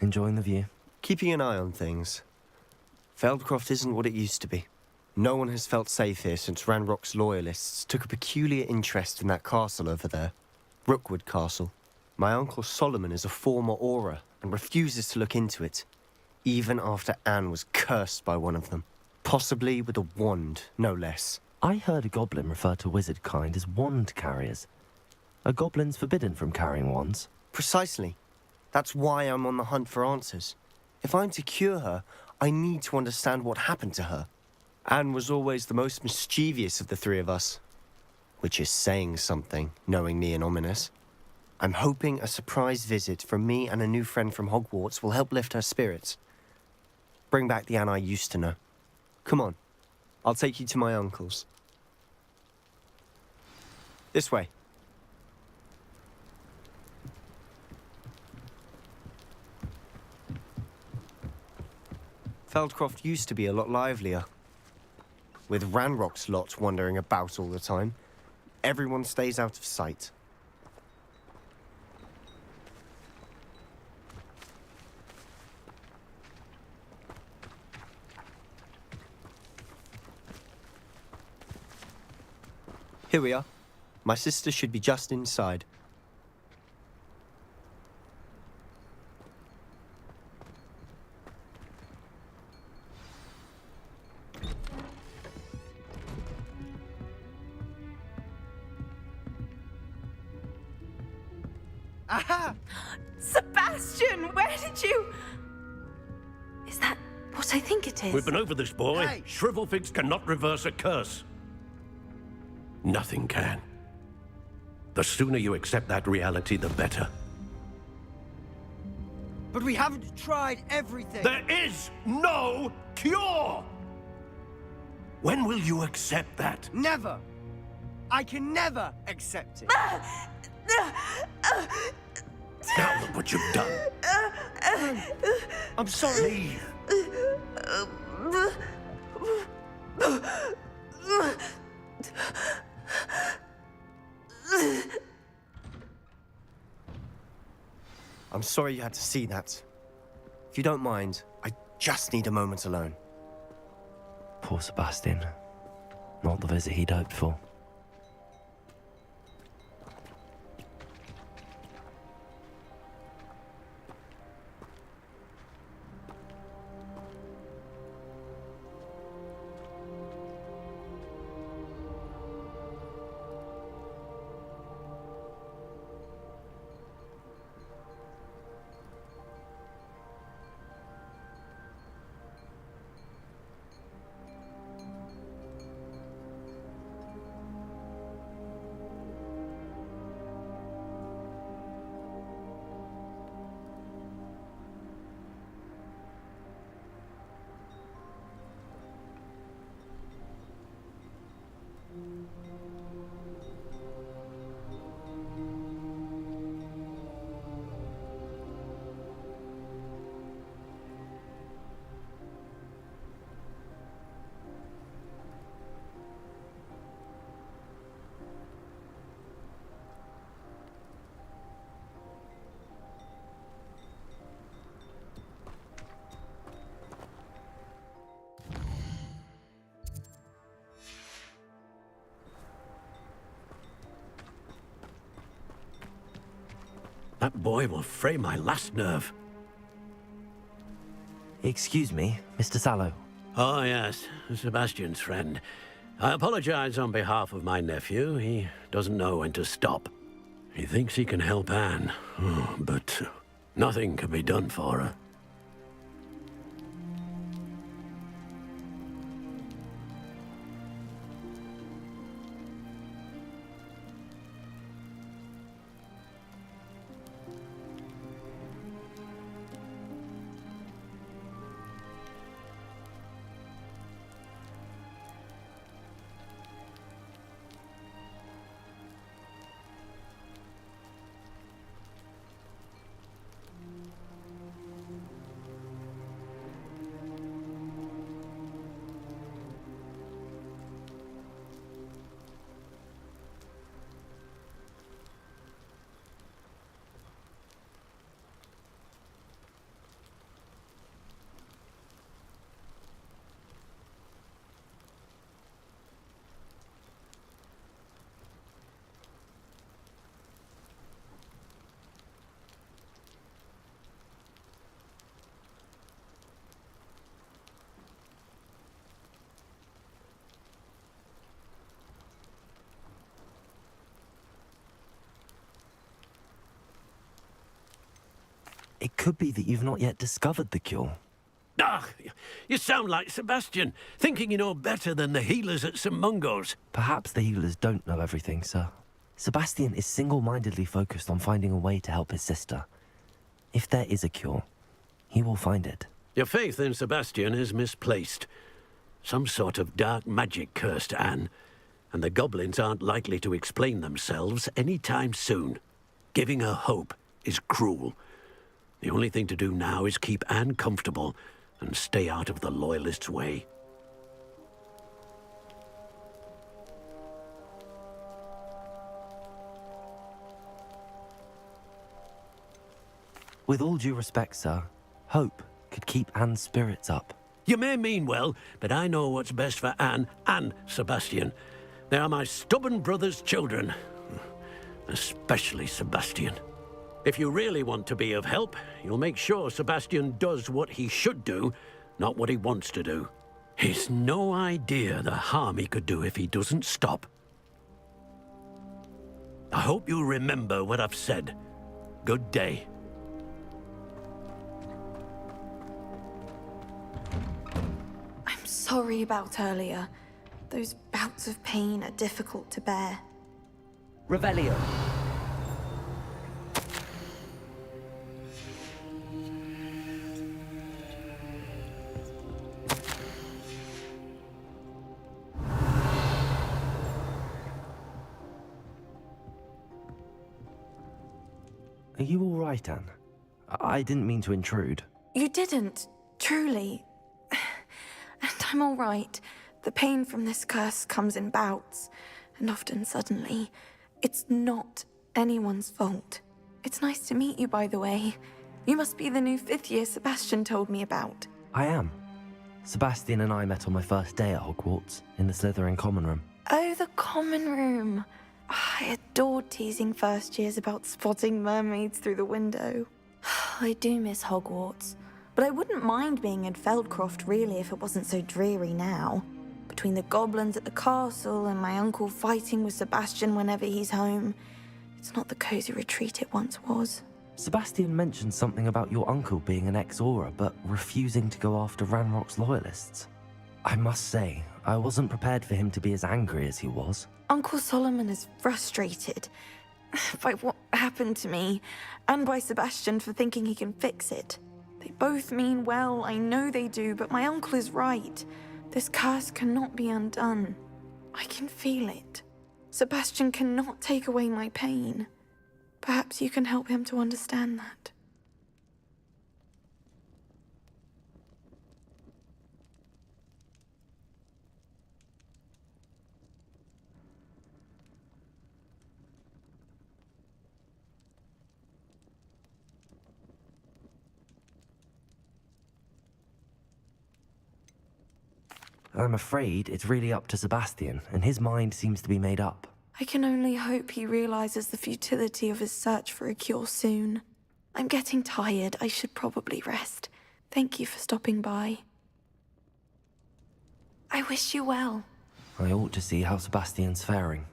Enjoying the view? Keeping an eye on things. Feldcroft isn't what it used to be. No one has felt safe here since Ranrock's loyalists took a peculiar interest in that castle over there. Rookwood Castle. My uncle Solomon is a former Auror and refuses to look into it, even after Anne was cursed by one of them. Possibly with a wand, no less. I heard a goblin refer to wizard kind as wand carriers. Are goblins forbidden from carrying wands? Precisely. That's why I'm on the hunt for answers. If I'm to cure her, I need to understand what happened to her. Anne was always the most mischievous of the three of us. Which is saying something, knowing me and ominous. I'm hoping a surprise visit from me and a new friend from Hogwarts will help lift her spirits. Bring back the Anne I used to know. Come on, I'll take you to my uncle's. This way. Feldcroft used to be a lot livelier. With Ranrock's lot wandering about all the time, everyone stays out of sight. Here we are. My sister should be just inside. Aha! Sebastian, where did you... Is that what I think it is? We've been over this, boy. Hey. Shrivelfigs cannot reverse a curse. Nothing can. The sooner you accept that reality, the better. But we haven't tried everything. There is no cure! When will you accept that? Never. I can never accept it. Now look what you've done. I'm sorry. I'm sorry you had to see that. If you don't mind, I just need a moment alone. Poor Sebastian. Not the visit he'd hoped for. That boy will fray my last nerve. Excuse me, Mr. Sallow. Oh, yes, Sebastian's friend. I apologize on behalf of my nephew. He doesn't know when to stop. He thinks he can help Anne, but nothing can be done for her. It could be that you've not yet discovered the cure. Ah, you sound like Sebastian, thinking you know better than the healers at St. Mungo's. Perhaps the healers don't know everything, sir. Sebastian is single-mindedly focused on finding a way to help his sister. If there is a cure, he will find it. Your faith in Sebastian is misplaced. Some sort of dark magic cursed Anne, and the goblins aren't likely to explain themselves any time soon. Giving her hope is cruel. The only thing to do now is keep Anne comfortable and stay out of the Loyalists' way. With all due respect, sir, hope could keep Anne's spirits up. You may mean well, but I know what's best for Anne and Sebastian. They are my stubborn brother's children. Especially Sebastian. If you really want to be of help, you'll make sure Sebastian does what he should do, not what he wants to do. He's no idea the harm he could do if he doesn't stop. I hope you'll remember what I've said. Good day. I'm sorry about earlier. Those bouts of pain are difficult to bear. Revelio. Are you all right, Anne? I didn't mean to intrude. You didn't, truly. And I'm all right. The pain from this curse comes in bouts, and often suddenly. It's not anyone's fault. It's nice to meet you, by the way. You must be the new 5th year Sebastian told me about. I am. Sebastian and I met on my first day at Hogwarts, in the Slytherin common room. Oh, the common room. I adored teasing first years about spotting mermaids through the window. I do miss Hogwarts, but I wouldn't mind being in Feldcroft really if it wasn't so dreary now. Between the goblins at the castle and my uncle fighting with Sebastian whenever he's home, it's not the cozy retreat it once was. Sebastian mentioned something about your uncle being an ex-Auror, but refusing to go after Ranrock's loyalists. I must say, I wasn't prepared for him to be as angry as he was. Uncle Solomon is frustrated by what happened to me, and by Sebastian for thinking he can fix it. They both mean well, I know they do, but my uncle is right. This curse cannot be undone. I can feel it. Sebastian cannot take away my pain. Perhaps you can help him to understand that. I'm afraid it's really up to Sebastian, and his mind seems to be made up. I can only hope he realizes the futility of his search for a cure soon. I'm getting tired. I should probably rest. Thank you for stopping by. I wish you well. I ought to see how Sebastian's faring.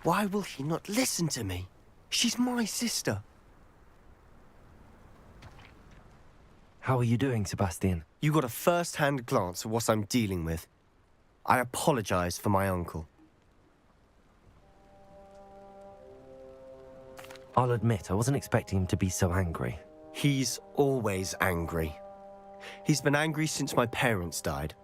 Why will he not listen to me? She's my sister. How are you doing, Sebastian? You got a first-hand glance at what I'm dealing with. I apologize for my uncle. I'll admit, I wasn't expecting him to be so angry. He's always angry. He's been angry since my parents died.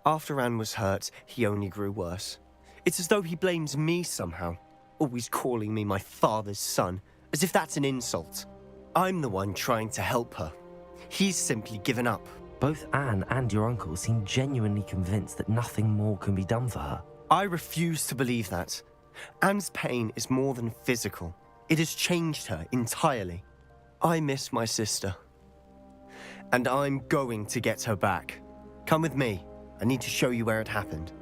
After Anne was hurt, he only grew worse. It's as though he blames me somehow, always calling me my father's son, as if that's an insult. I'm the one trying to help her. He's simply given up. Both Anne and your uncle seem genuinely convinced that nothing more can be done for her. I refuse to believe that. Anne's pain is more than physical. It has changed her entirely. I miss my sister. And I'm going to get her back. Come with me. I need to show you where it happened.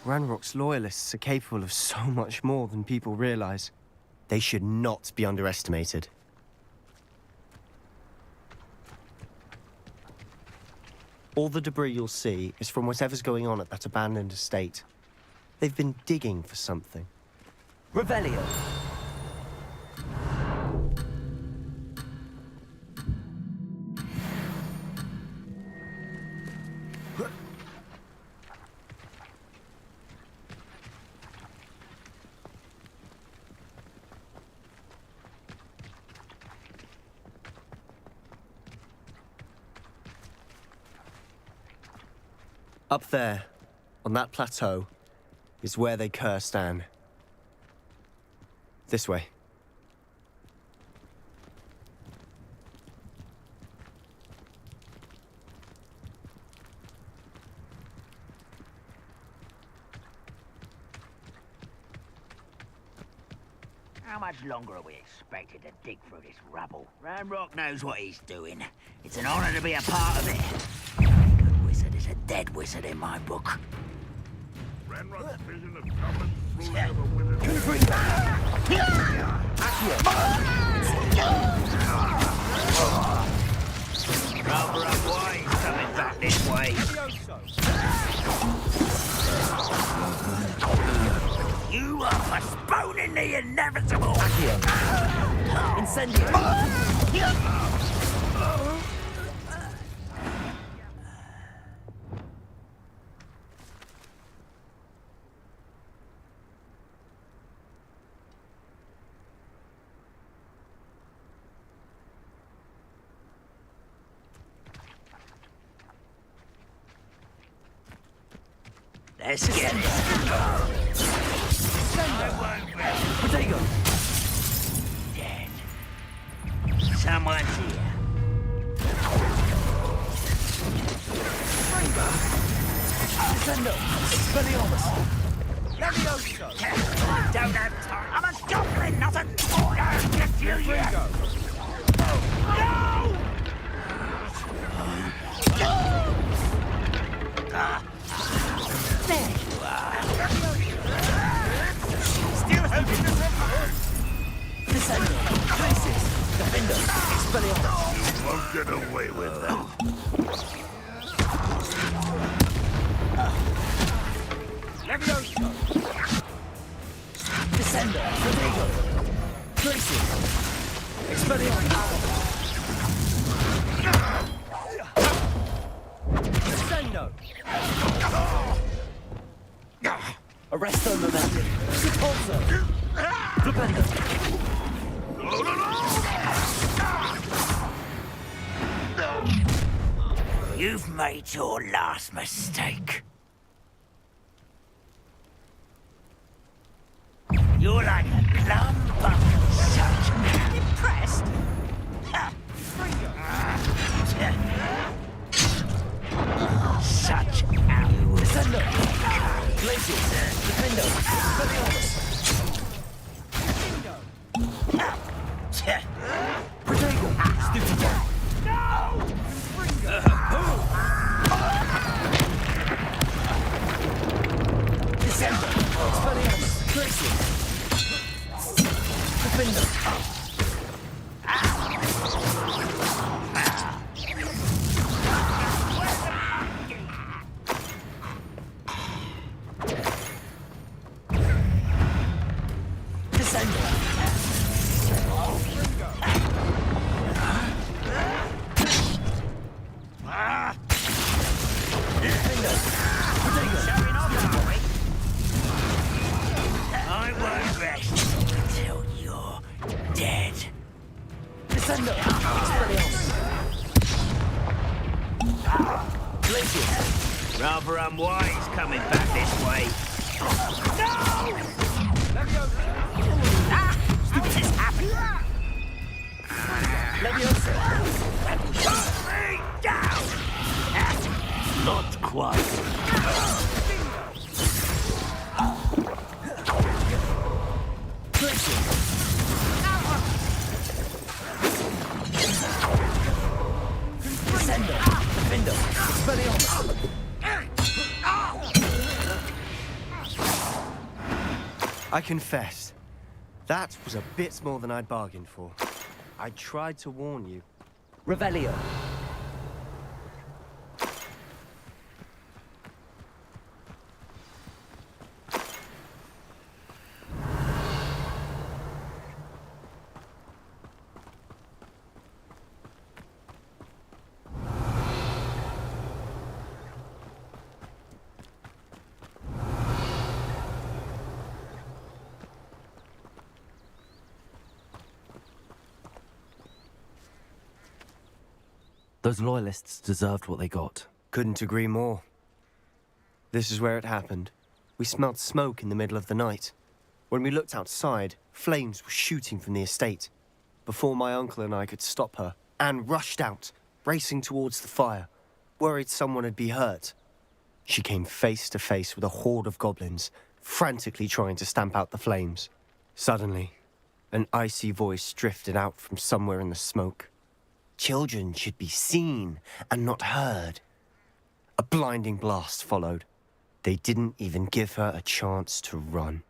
Ranrock's loyalists are capable of so much more than people realize. They should not be underestimated. All the debris you'll see is from whatever's going on at that abandoned estate. They've been digging for something. Revelio! Up there, on that plateau, is where they cursed Anne. This way. How much longer are we expected to dig through this rubble? Ranrock knows what he's doing. It's an honor to be a part of it. A good wizard is a dead wizard in my book. Ranrock's vision of goblins ruling over wizards. Rather unwise coming back this way. You are postponing the inevitable. Incendio! Let's get it. Potato! Dead. Someone's here. Descendo! Expelliarmus! Levioso! Don't have time. I'm a goblin, not a toy. I'll get you yet. No! There you are! Still hoping to survive. Descendo! Places! Defender! Expelliarmus! You won't get away with that. Levioso! Descendo! Potato! Places! Expelliarmus! Descendo! Arresto momentum! Repulso! Flipendo! You've made your last mistake. You're like a clump of such. Impressed? Such arrows. Descendo! Places! Defendo! Expelliarmus! Potato! I won't rest until you're dead. Rather unwise coming back this way. No! This is happening. Put me down! Not quite. I confess, that was a bit more than I'd bargained for. I tried to warn you. Revelio. Those loyalists deserved what they got. Couldn't agree more. This is where it happened. We smelled smoke in the middle of the night. When we looked outside, flames were shooting from the estate. Before my uncle and I could stop her, Anne rushed out, racing towards the fire, worried someone had been hurt. She came face to face with a horde of goblins, frantically trying to stamp out the flames. Suddenly, an icy voice drifted out from somewhere in the smoke. Children should be seen and not heard. A blinding blast followed. They didn't even give her a chance to run.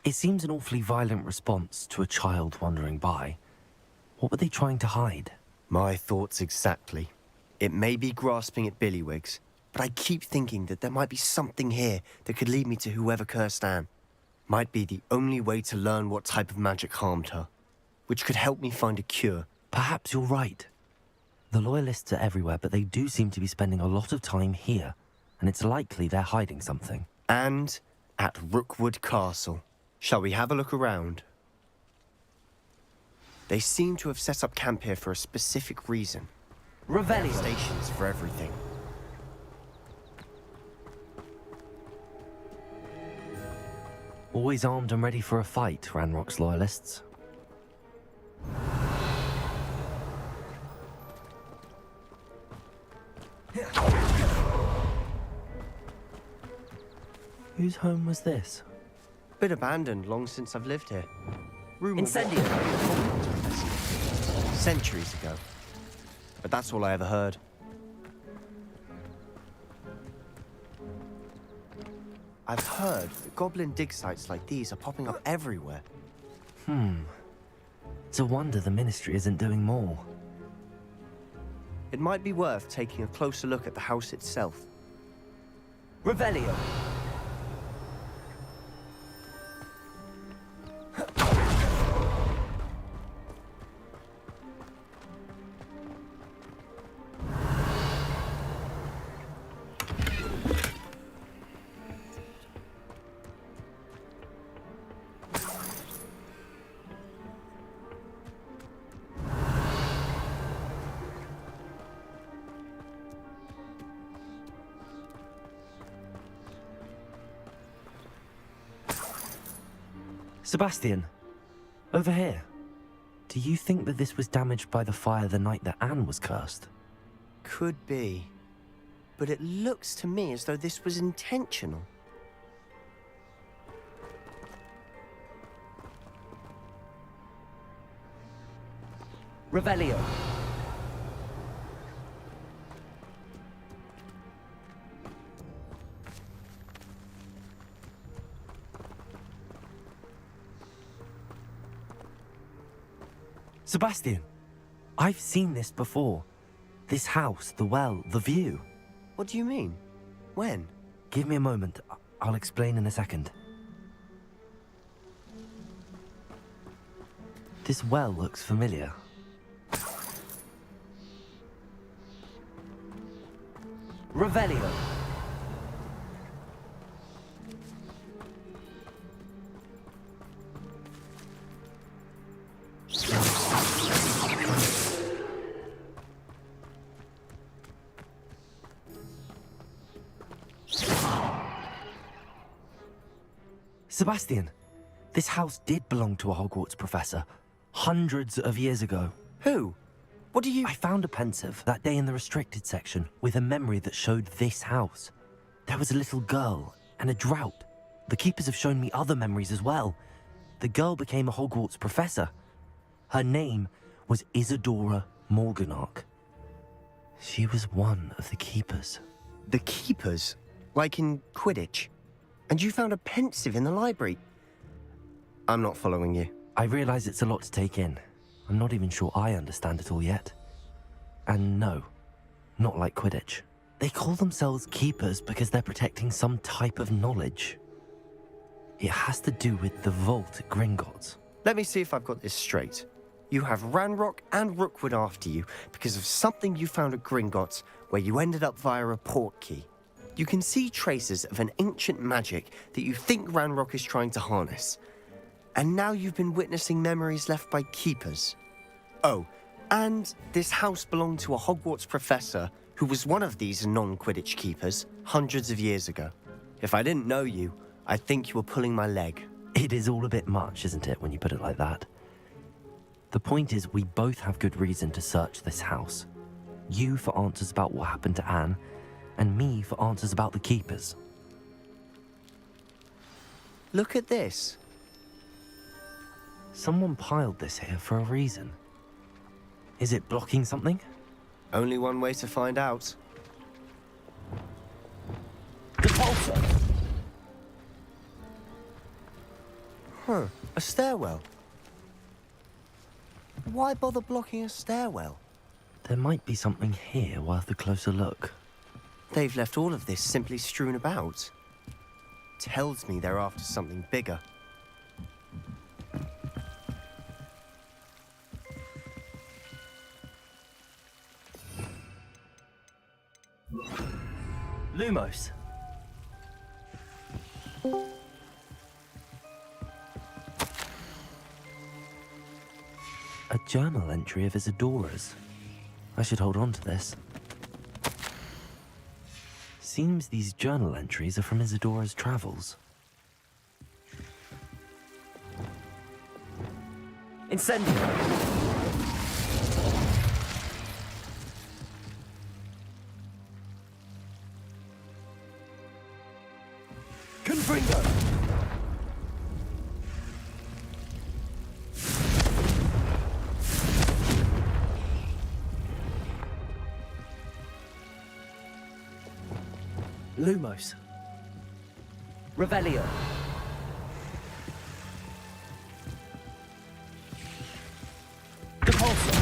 It seems an awfully violent response to a child wandering by. What were they trying to hide? My thoughts exactly. It may be grasping at billywhigs, but I keep thinking that there might be something here that could lead me to whoever cursed Anne. Might be the only way to learn what type of magic harmed her, which could help me find a cure. Perhaps you're right. The loyalists are everywhere, but they do seem to be spending a lot of time here, and it's likely they're hiding something. And at Rookwood Castle. Shall we have a look around? They seem to have set up camp here for a specific reason. Revelio. Stations for everything. Always armed and ready for a fight, Ranrock's loyalists. Whose home was this? Been abandoned long since I've lived here. Incendio! Centuries ago. But that's all I ever heard. I've heard that goblin dig sites like these are popping up everywhere. It's a wonder the Ministry isn't doing more. It might be worth taking a closer look at the house itself. Revelio! Sebastian, over here. Do you think that this was damaged by the fire the night that Anne was cursed? Could be. But it looks to me as though this was intentional. Revelio. Sebastian, I've seen this before. This house, the well, the view. What do you mean? When? Give me a moment. I'll explain in a second. This well looks familiar. Revelio. Sebastian, this house did belong to a Hogwarts professor, hundreds of years ago. Who? What do you... I found a pensive that day in the restricted section with a memory that showed this house. There was a little girl and a drought. The keepers have shown me other memories as well. The girl became a Hogwarts professor. Her name was Isadora Morganach. She was one of the keepers. The keepers? Like in Quidditch? And you found a pensive in the library? I'm not following you. I realize it's a lot to take in. I'm not even sure I understand it all yet. And no, not like Quidditch. They call themselves keepers because they're protecting some type of knowledge. It has to do with the vault at Gringotts. Let me see if I've got this straight. You have Ranrock and Rookwood after you because of something you found at Gringotts where you ended up via a Portkey. You can see traces of an ancient magic that you think Ranrock is trying to harness. And now you've been witnessing memories left by keepers. Oh, and this house belonged to a Hogwarts professor who was one of these non-Quidditch keepers hundreds of years ago. If I didn't know you, I'd think you were pulling my leg. It is all a bit much, isn't it, when you put it like that? The point is, we both have good reason to search this house. You for answers about what happened to Anne, and me for answers about the keepers. Look at this. Someone piled this here for a reason. Is it blocking something? Only one way to find out. Depulsor! Huh, a stairwell. Why bother blocking a stairwell? There might be something here worth a closer look. They've left all of this simply strewn about. Tells me they're after something bigger. Lumos. A journal entry of Isadora's. I should hold on to this. Seems these journal entries are from Isadora's travels. Incendio! Confringo! Lumos. Revelio. Depulsor.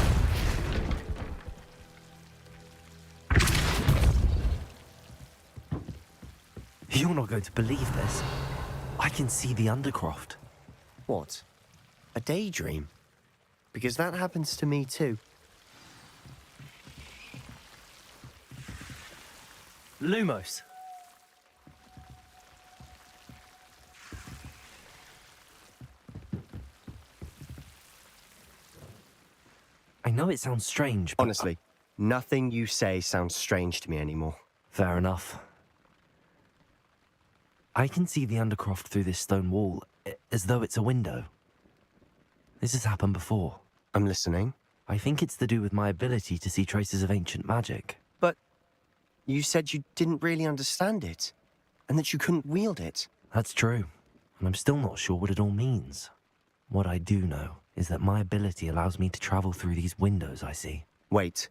You're not going to believe this. I can see the Undercroft. What? A daydream? Because that happens to me too. Lumos. I know it sounds strange, but... Honestly, nothing you say sounds strange to me anymore. Fair enough. I can see the Undercroft through this stone wall, as though it's a window. This has happened before. I'm listening. I think it's to do with my ability to see traces of ancient magic. But you said you didn't really understand it, and that you couldn't wield it. That's true, and I'm still not sure what it all means. What I do know is that my ability allows me to travel through these windows I see. Wait.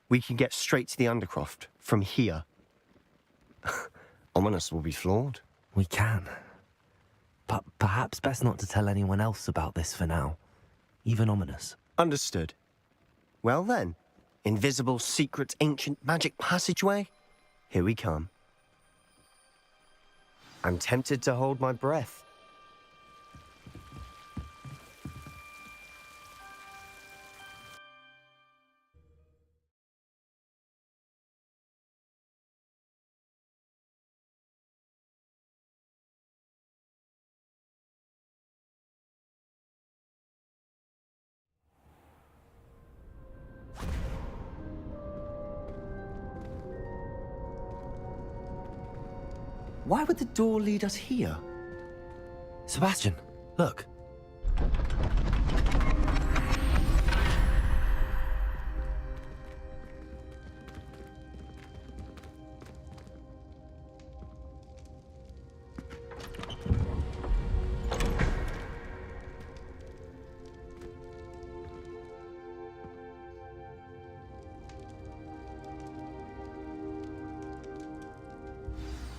We can get straight to the Undercroft from here. Ominous will be flawed. We can. But perhaps best not to tell anyone else about this for now. Even Ominous. Understood. Well then, invisible, secret, ancient magic passageway? Here we come. I'm tempted to hold my breath. Why would the door lead us here? Sebastian, look.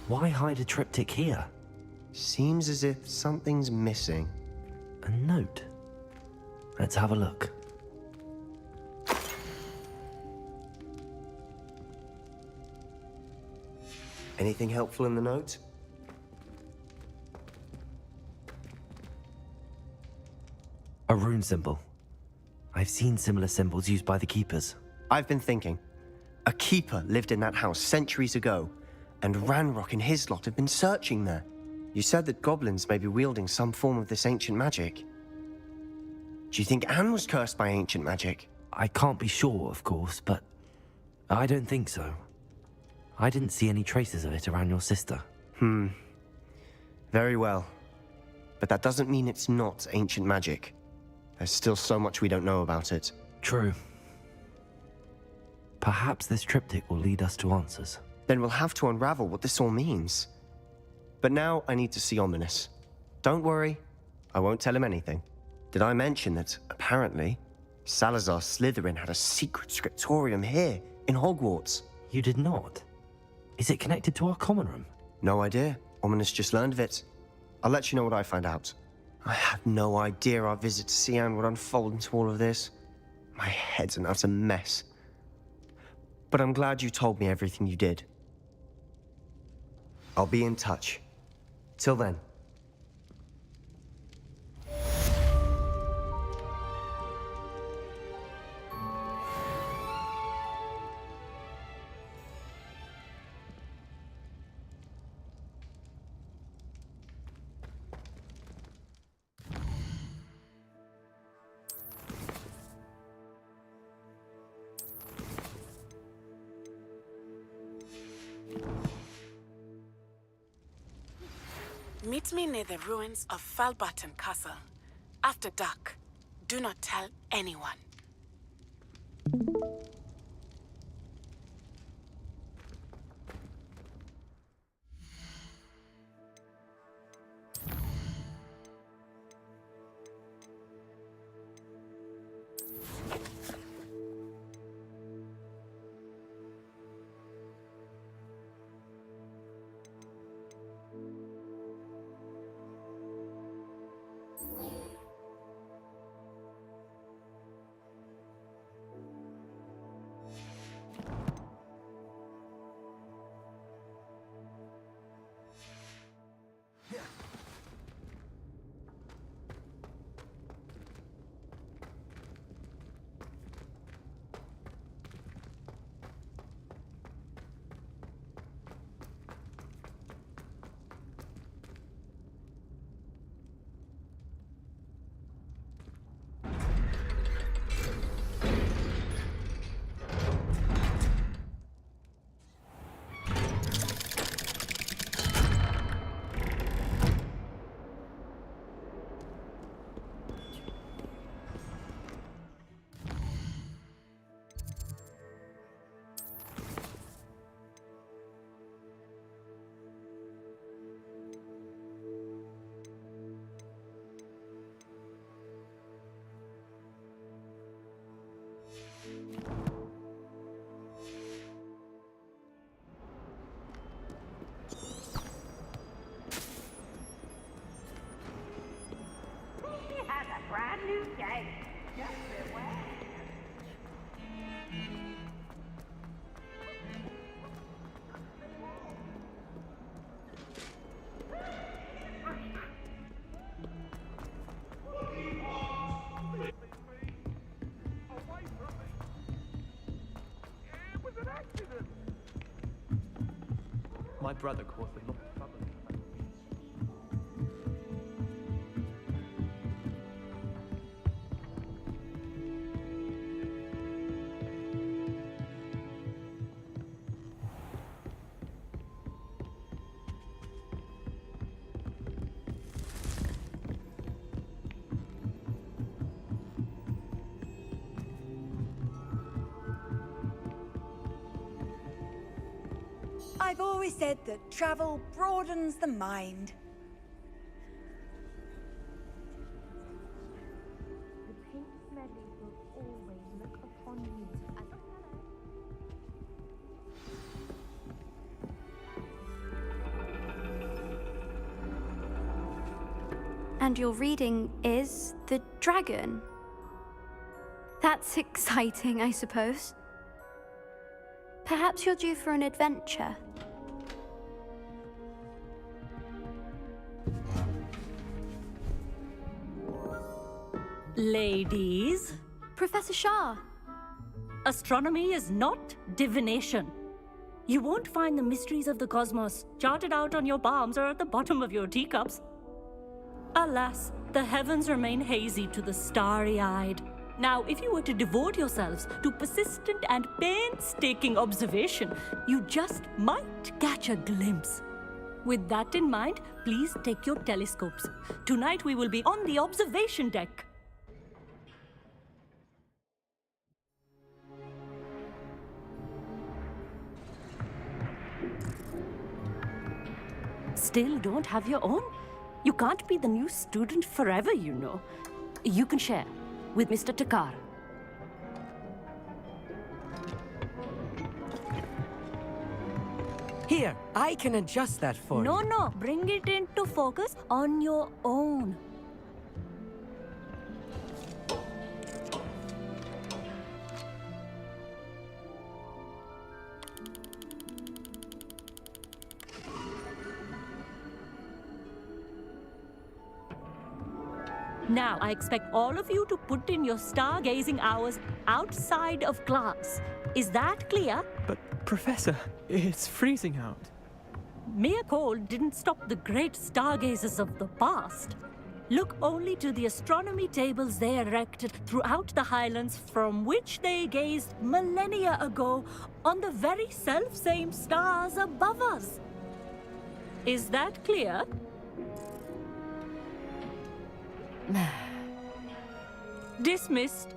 Why hide a triptych here? Seems as if something's missing. A note. Let's have a look. Anything helpful in the note? A rune symbol. I've seen similar symbols used by the keepers. I've been thinking. A keeper lived in that house centuries ago, and Ranrock and his lot have been searching there. You said that goblins may be wielding some form of this ancient magic. Do you think Anne was cursed by ancient magic? I can't be sure, of course, but I don't think so. I didn't see any traces of it around your sister. Very well. But that doesn't mean it's not ancient magic. There's still so much we don't know about it. True. Perhaps this triptych will lead us to answers. Then we'll have to unravel what this all means. But now I need to see Ominous. Don't worry, I won't tell him anything. Did I mention that, apparently, Salazar Slytherin had a secret scriptorium here, in Hogwarts? You did not? Is it connected to our common room? No idea. Ominous just learned of it. I'll let you know what I find out. I had no idea our visit to Cian would unfold into all of this. My head's an utter mess. But I'm glad you told me everything you did. I'll be in touch. Till then. Meet me near the ruins of Falbaton Castle. After dark. Do not tell anyone. My brother caused a lot of trouble. I've always said that travel broadens the mind. The pink medley will always look upon you as a And your reading is The Dragon. That's exciting, I suppose. Perhaps you're due for an adventure. Ladies. Professor Shah. Astronomy is not divination. You won't find the mysteries of the cosmos charted out on your palms or at the bottom of your teacups. Alas, the heavens remain hazy to the starry-eyed. Now, if you were to devote yourselves to persistent and painstaking observation, you just might catch a glimpse. With that in mind, please take your telescopes. Tonight we will be on the observation deck. Still don't have your own? You can't be the new student forever, you know. You can share with Mr. Takar. Here, I can adjust that for you. No, bring it into focus on your own. Now, I expect all of you to put in your stargazing hours outside of class. Is that clear? But, Professor, it's freezing out. Mere cold didn't stop the great stargazers of the past. Look only to the astronomy tables they erected throughout the highlands from which they gazed millennia ago on the very self-same stars above us. Is that clear? Dismissed.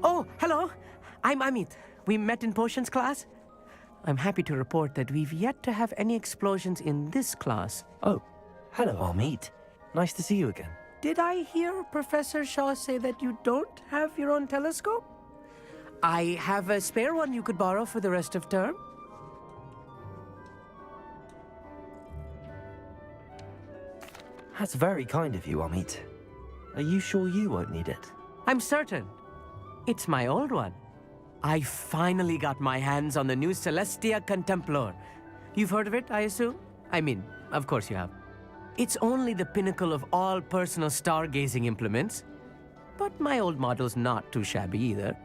Oh, hello. I'm Amit. We met in potions class. I'm happy to report that we've yet to have any explosions in this class. Oh, hello, Amit. Nice to see you again. Did I hear Professor Shaw say that you don't have your own telescope? I have a spare one you could borrow for the rest of term. That's very kind of you, Amit. Are you sure you won't need it? I'm certain. It's my old one. I finally got my hands on the new Celestia Contemplar. You've heard of it, I assume? I mean, of course you have. It's only the pinnacle of all personal stargazing implements. But my old model's not too shabby either.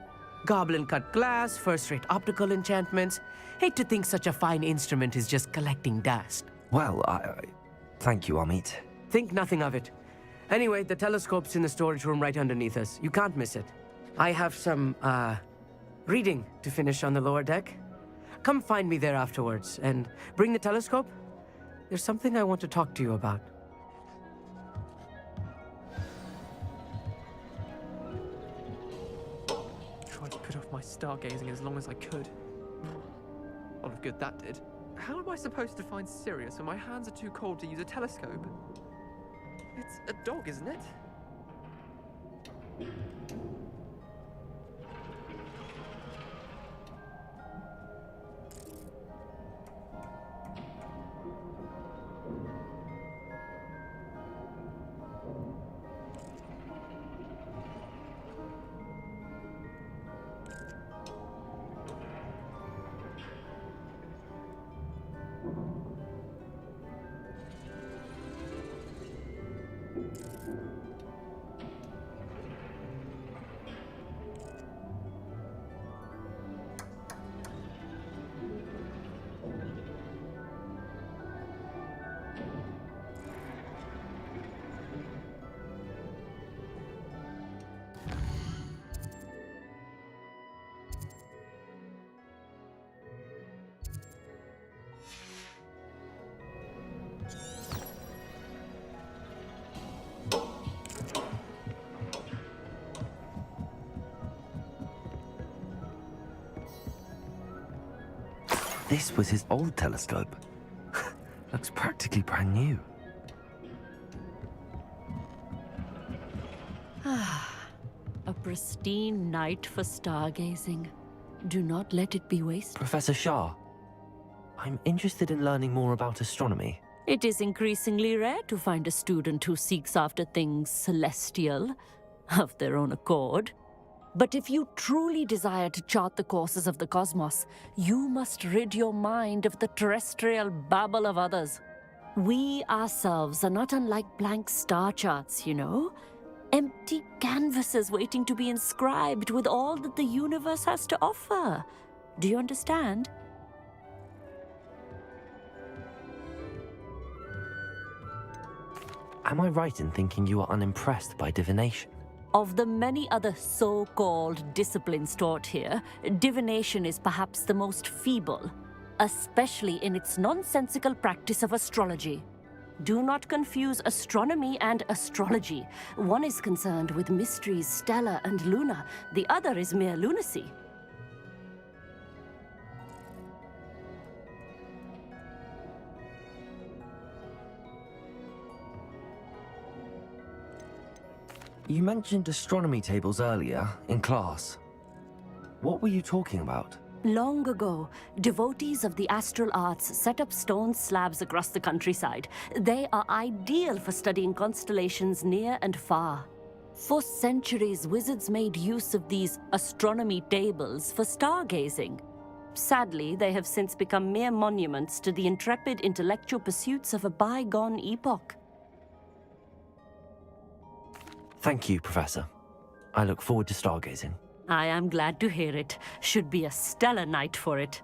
Goblin-cut glass, first-rate optical enchantments. Hate to think such a fine instrument is just collecting dust. Well, thank you, Amit. Think nothing of it. Anyway, the telescope's in the storage room right underneath us. You can't miss it. I have some, reading to finish on the lower deck. Come find me there afterwards, and bring the telescope. There's something I want to talk to you about. Tried to put off my stargazing as long as I could. A lot of good that did. How am I supposed to find Sirius when my hands are too cold to use a telescope? It's a dog, isn't it? this was his old telescope. Looks practically brand new. A pristine night for stargazing. Do not let it be wasted. Professor Shah, I'm interested in learning more about astronomy. It is increasingly rare to find a student who seeks after things celestial, of their own accord. But if you truly desire to chart the courses of the cosmos, you must rid your mind of the terrestrial babble of others. We ourselves are not unlike blank star charts, you know? Empty canvases waiting to be inscribed with all that the universe has to offer. Do you understand? Am I right in thinking you are unimpressed by divination? Of the many other so-called disciplines taught here, divination is perhaps the most feeble, especially in its nonsensical practice of astrology. Do not confuse astronomy and astrology. One is concerned with mysteries stellar and lunar, the other is mere lunacy. You mentioned astronomy tables earlier, in class. What were you talking about? Long ago, devotees of the astral arts set up stone slabs across the countryside. They are ideal for studying constellations near and far. For centuries, wizards made use of these astronomy tables for stargazing. Sadly, they have since become mere monuments to the intrepid intellectual pursuits of a bygone epoch. Thank you, Professor. I look forward to stargazing. I am glad to hear it. Should be a stellar night for it.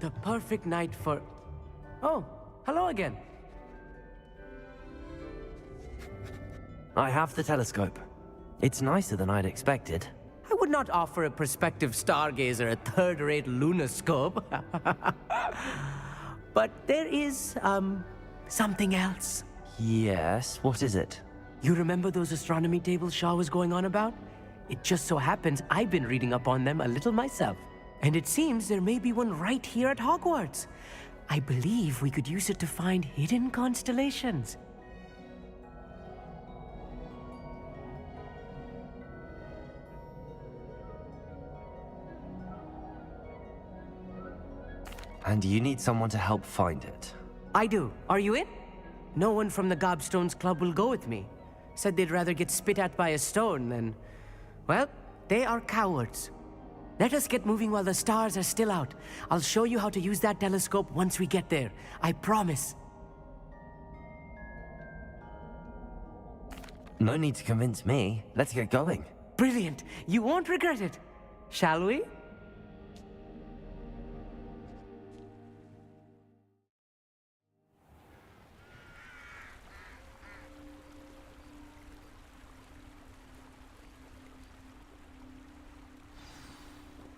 The perfect night for... Oh, hello again. I have the telescope. It's nicer than I'd expected. I would not offer a prospective stargazer a third-rate lunoscope. But there is, something else. Yes, what is it? You remember those astronomy tables Shaw was going on about? It just so happens I've been reading up on them a little myself. And it seems there may be one right here at Hogwarts. I believe we could use it to find hidden constellations. And you need someone to help find it. I do. Are you in? No one from the Gobstones Club will go with me. Said they'd rather get spit at by a stone than... Well, they are cowards. Let us get moving while the stars are still out. I'll show you how to use that telescope once we get there. I promise. No need to convince me. Let's get going. Brilliant. You won't regret it. Shall we?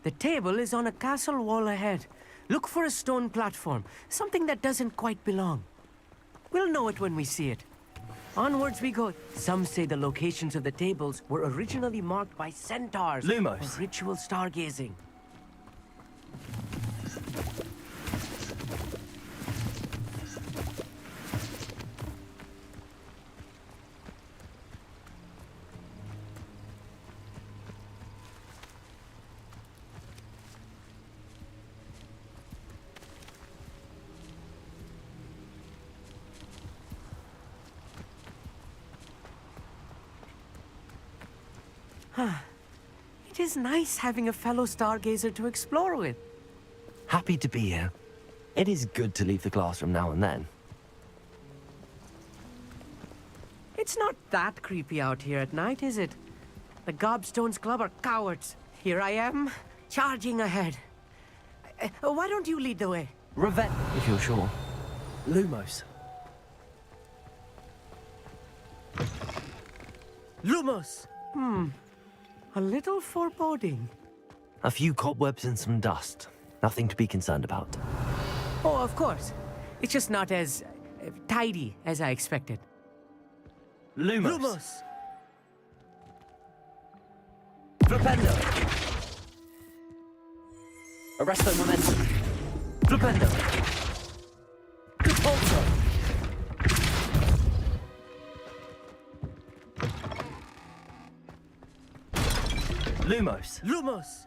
The table is on a castle wall ahead. Look for a stone platform, something that doesn't quite belong. We'll know it when we see it. Onwards we go. Some say the locations of the tables were originally marked by centaurs Lumos. for ritual stargazing. It is nice having a fellow stargazer to explore with. Happy to be here. It is good to leave the classroom now and then. It's not that creepy out here at night, is it? The Gobstones Club are cowards. Here I am, charging ahead. Why don't you lead the way? Revet, if you're sure. Lumos. Lumos! A little foreboding. A few cobwebs and some dust. Nothing to be concerned about. Oh, of course. It's just not as tidy as I expected. Lumos. Flipendo. Arresto momentum. Flipendo. Repulso. Lumos. Lumos.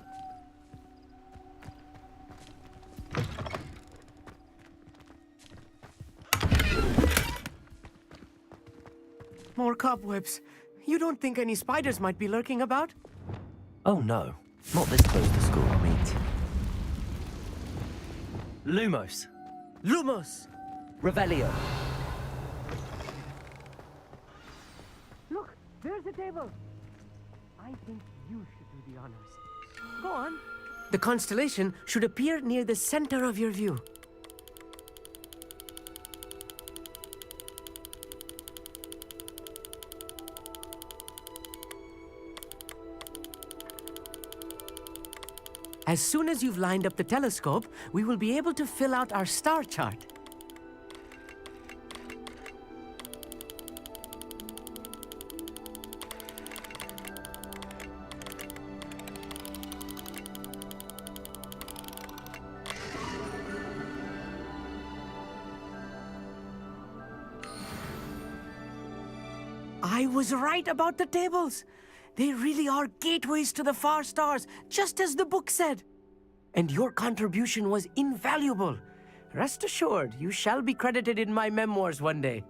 More cobwebs. You don't think any spiders might be lurking about? Oh no, not this close to school, I mean. Lumos. Lumos. Revelio. Look, there's a table. I think you should do the honors. Go on. The constellation should appear near the center of your view. As soon as you've lined up the telescope, we will be able to fill out our star chart. I was right about the tables. They really are gateways to the far stars, just as the book said. And your contribution was invaluable. Rest assured, you shall be credited in my memoirs one day.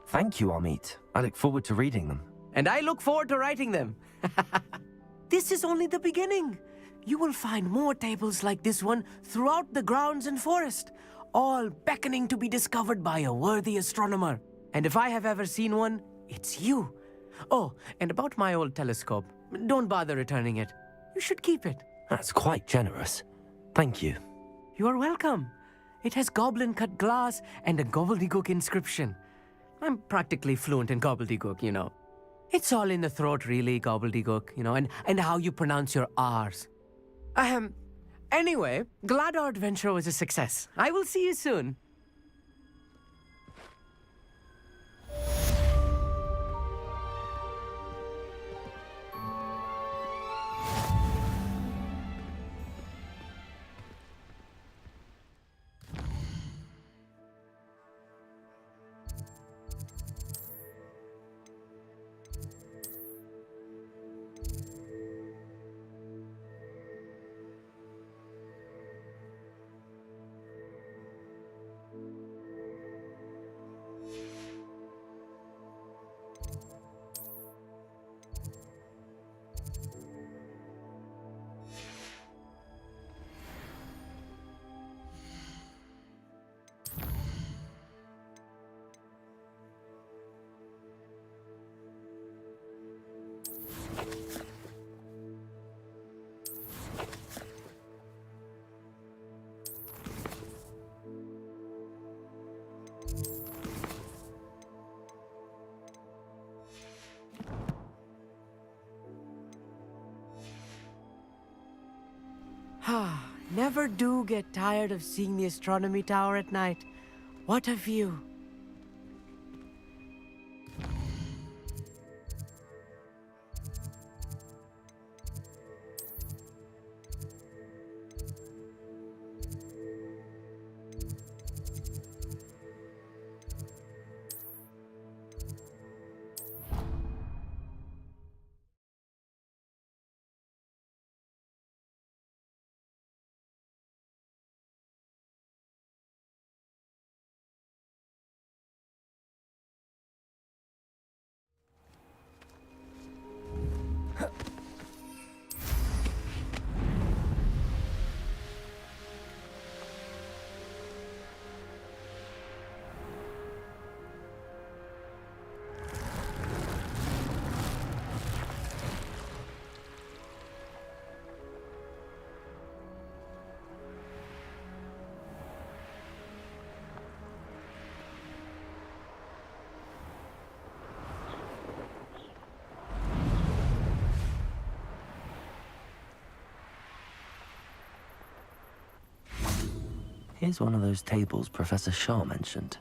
Thank you, Amit. I look forward to reading them. And I look forward to writing them. This is only the beginning. You will find more tables like this one throughout the grounds and forest, all beckoning to be discovered by a worthy astronomer. And if I have ever seen one, it's you. Oh, and about my old telescope, don't bother returning it. You should keep it. That's quite generous. Thank you. You are welcome. It has goblin-cut glass and a gobbledygook inscription. I'm practically fluent in gobbledygook, you know. It's all in the throat, really, gobbledygook, you know, and how you pronounce your R's. Anyway, glad our adventure was a success. I will see you soon. Never do get tired of seeing the astronomy tower at night. What a view. Here's one of those tables Professor Shaw mentioned.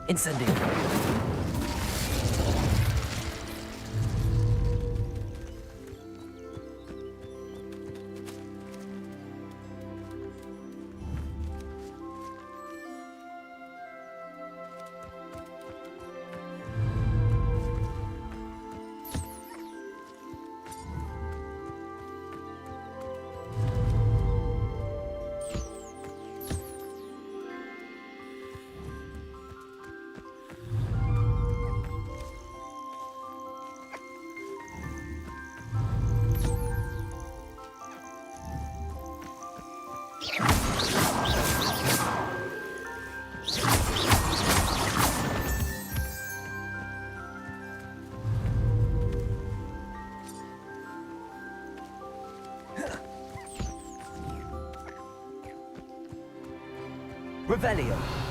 Incendio. Revelio.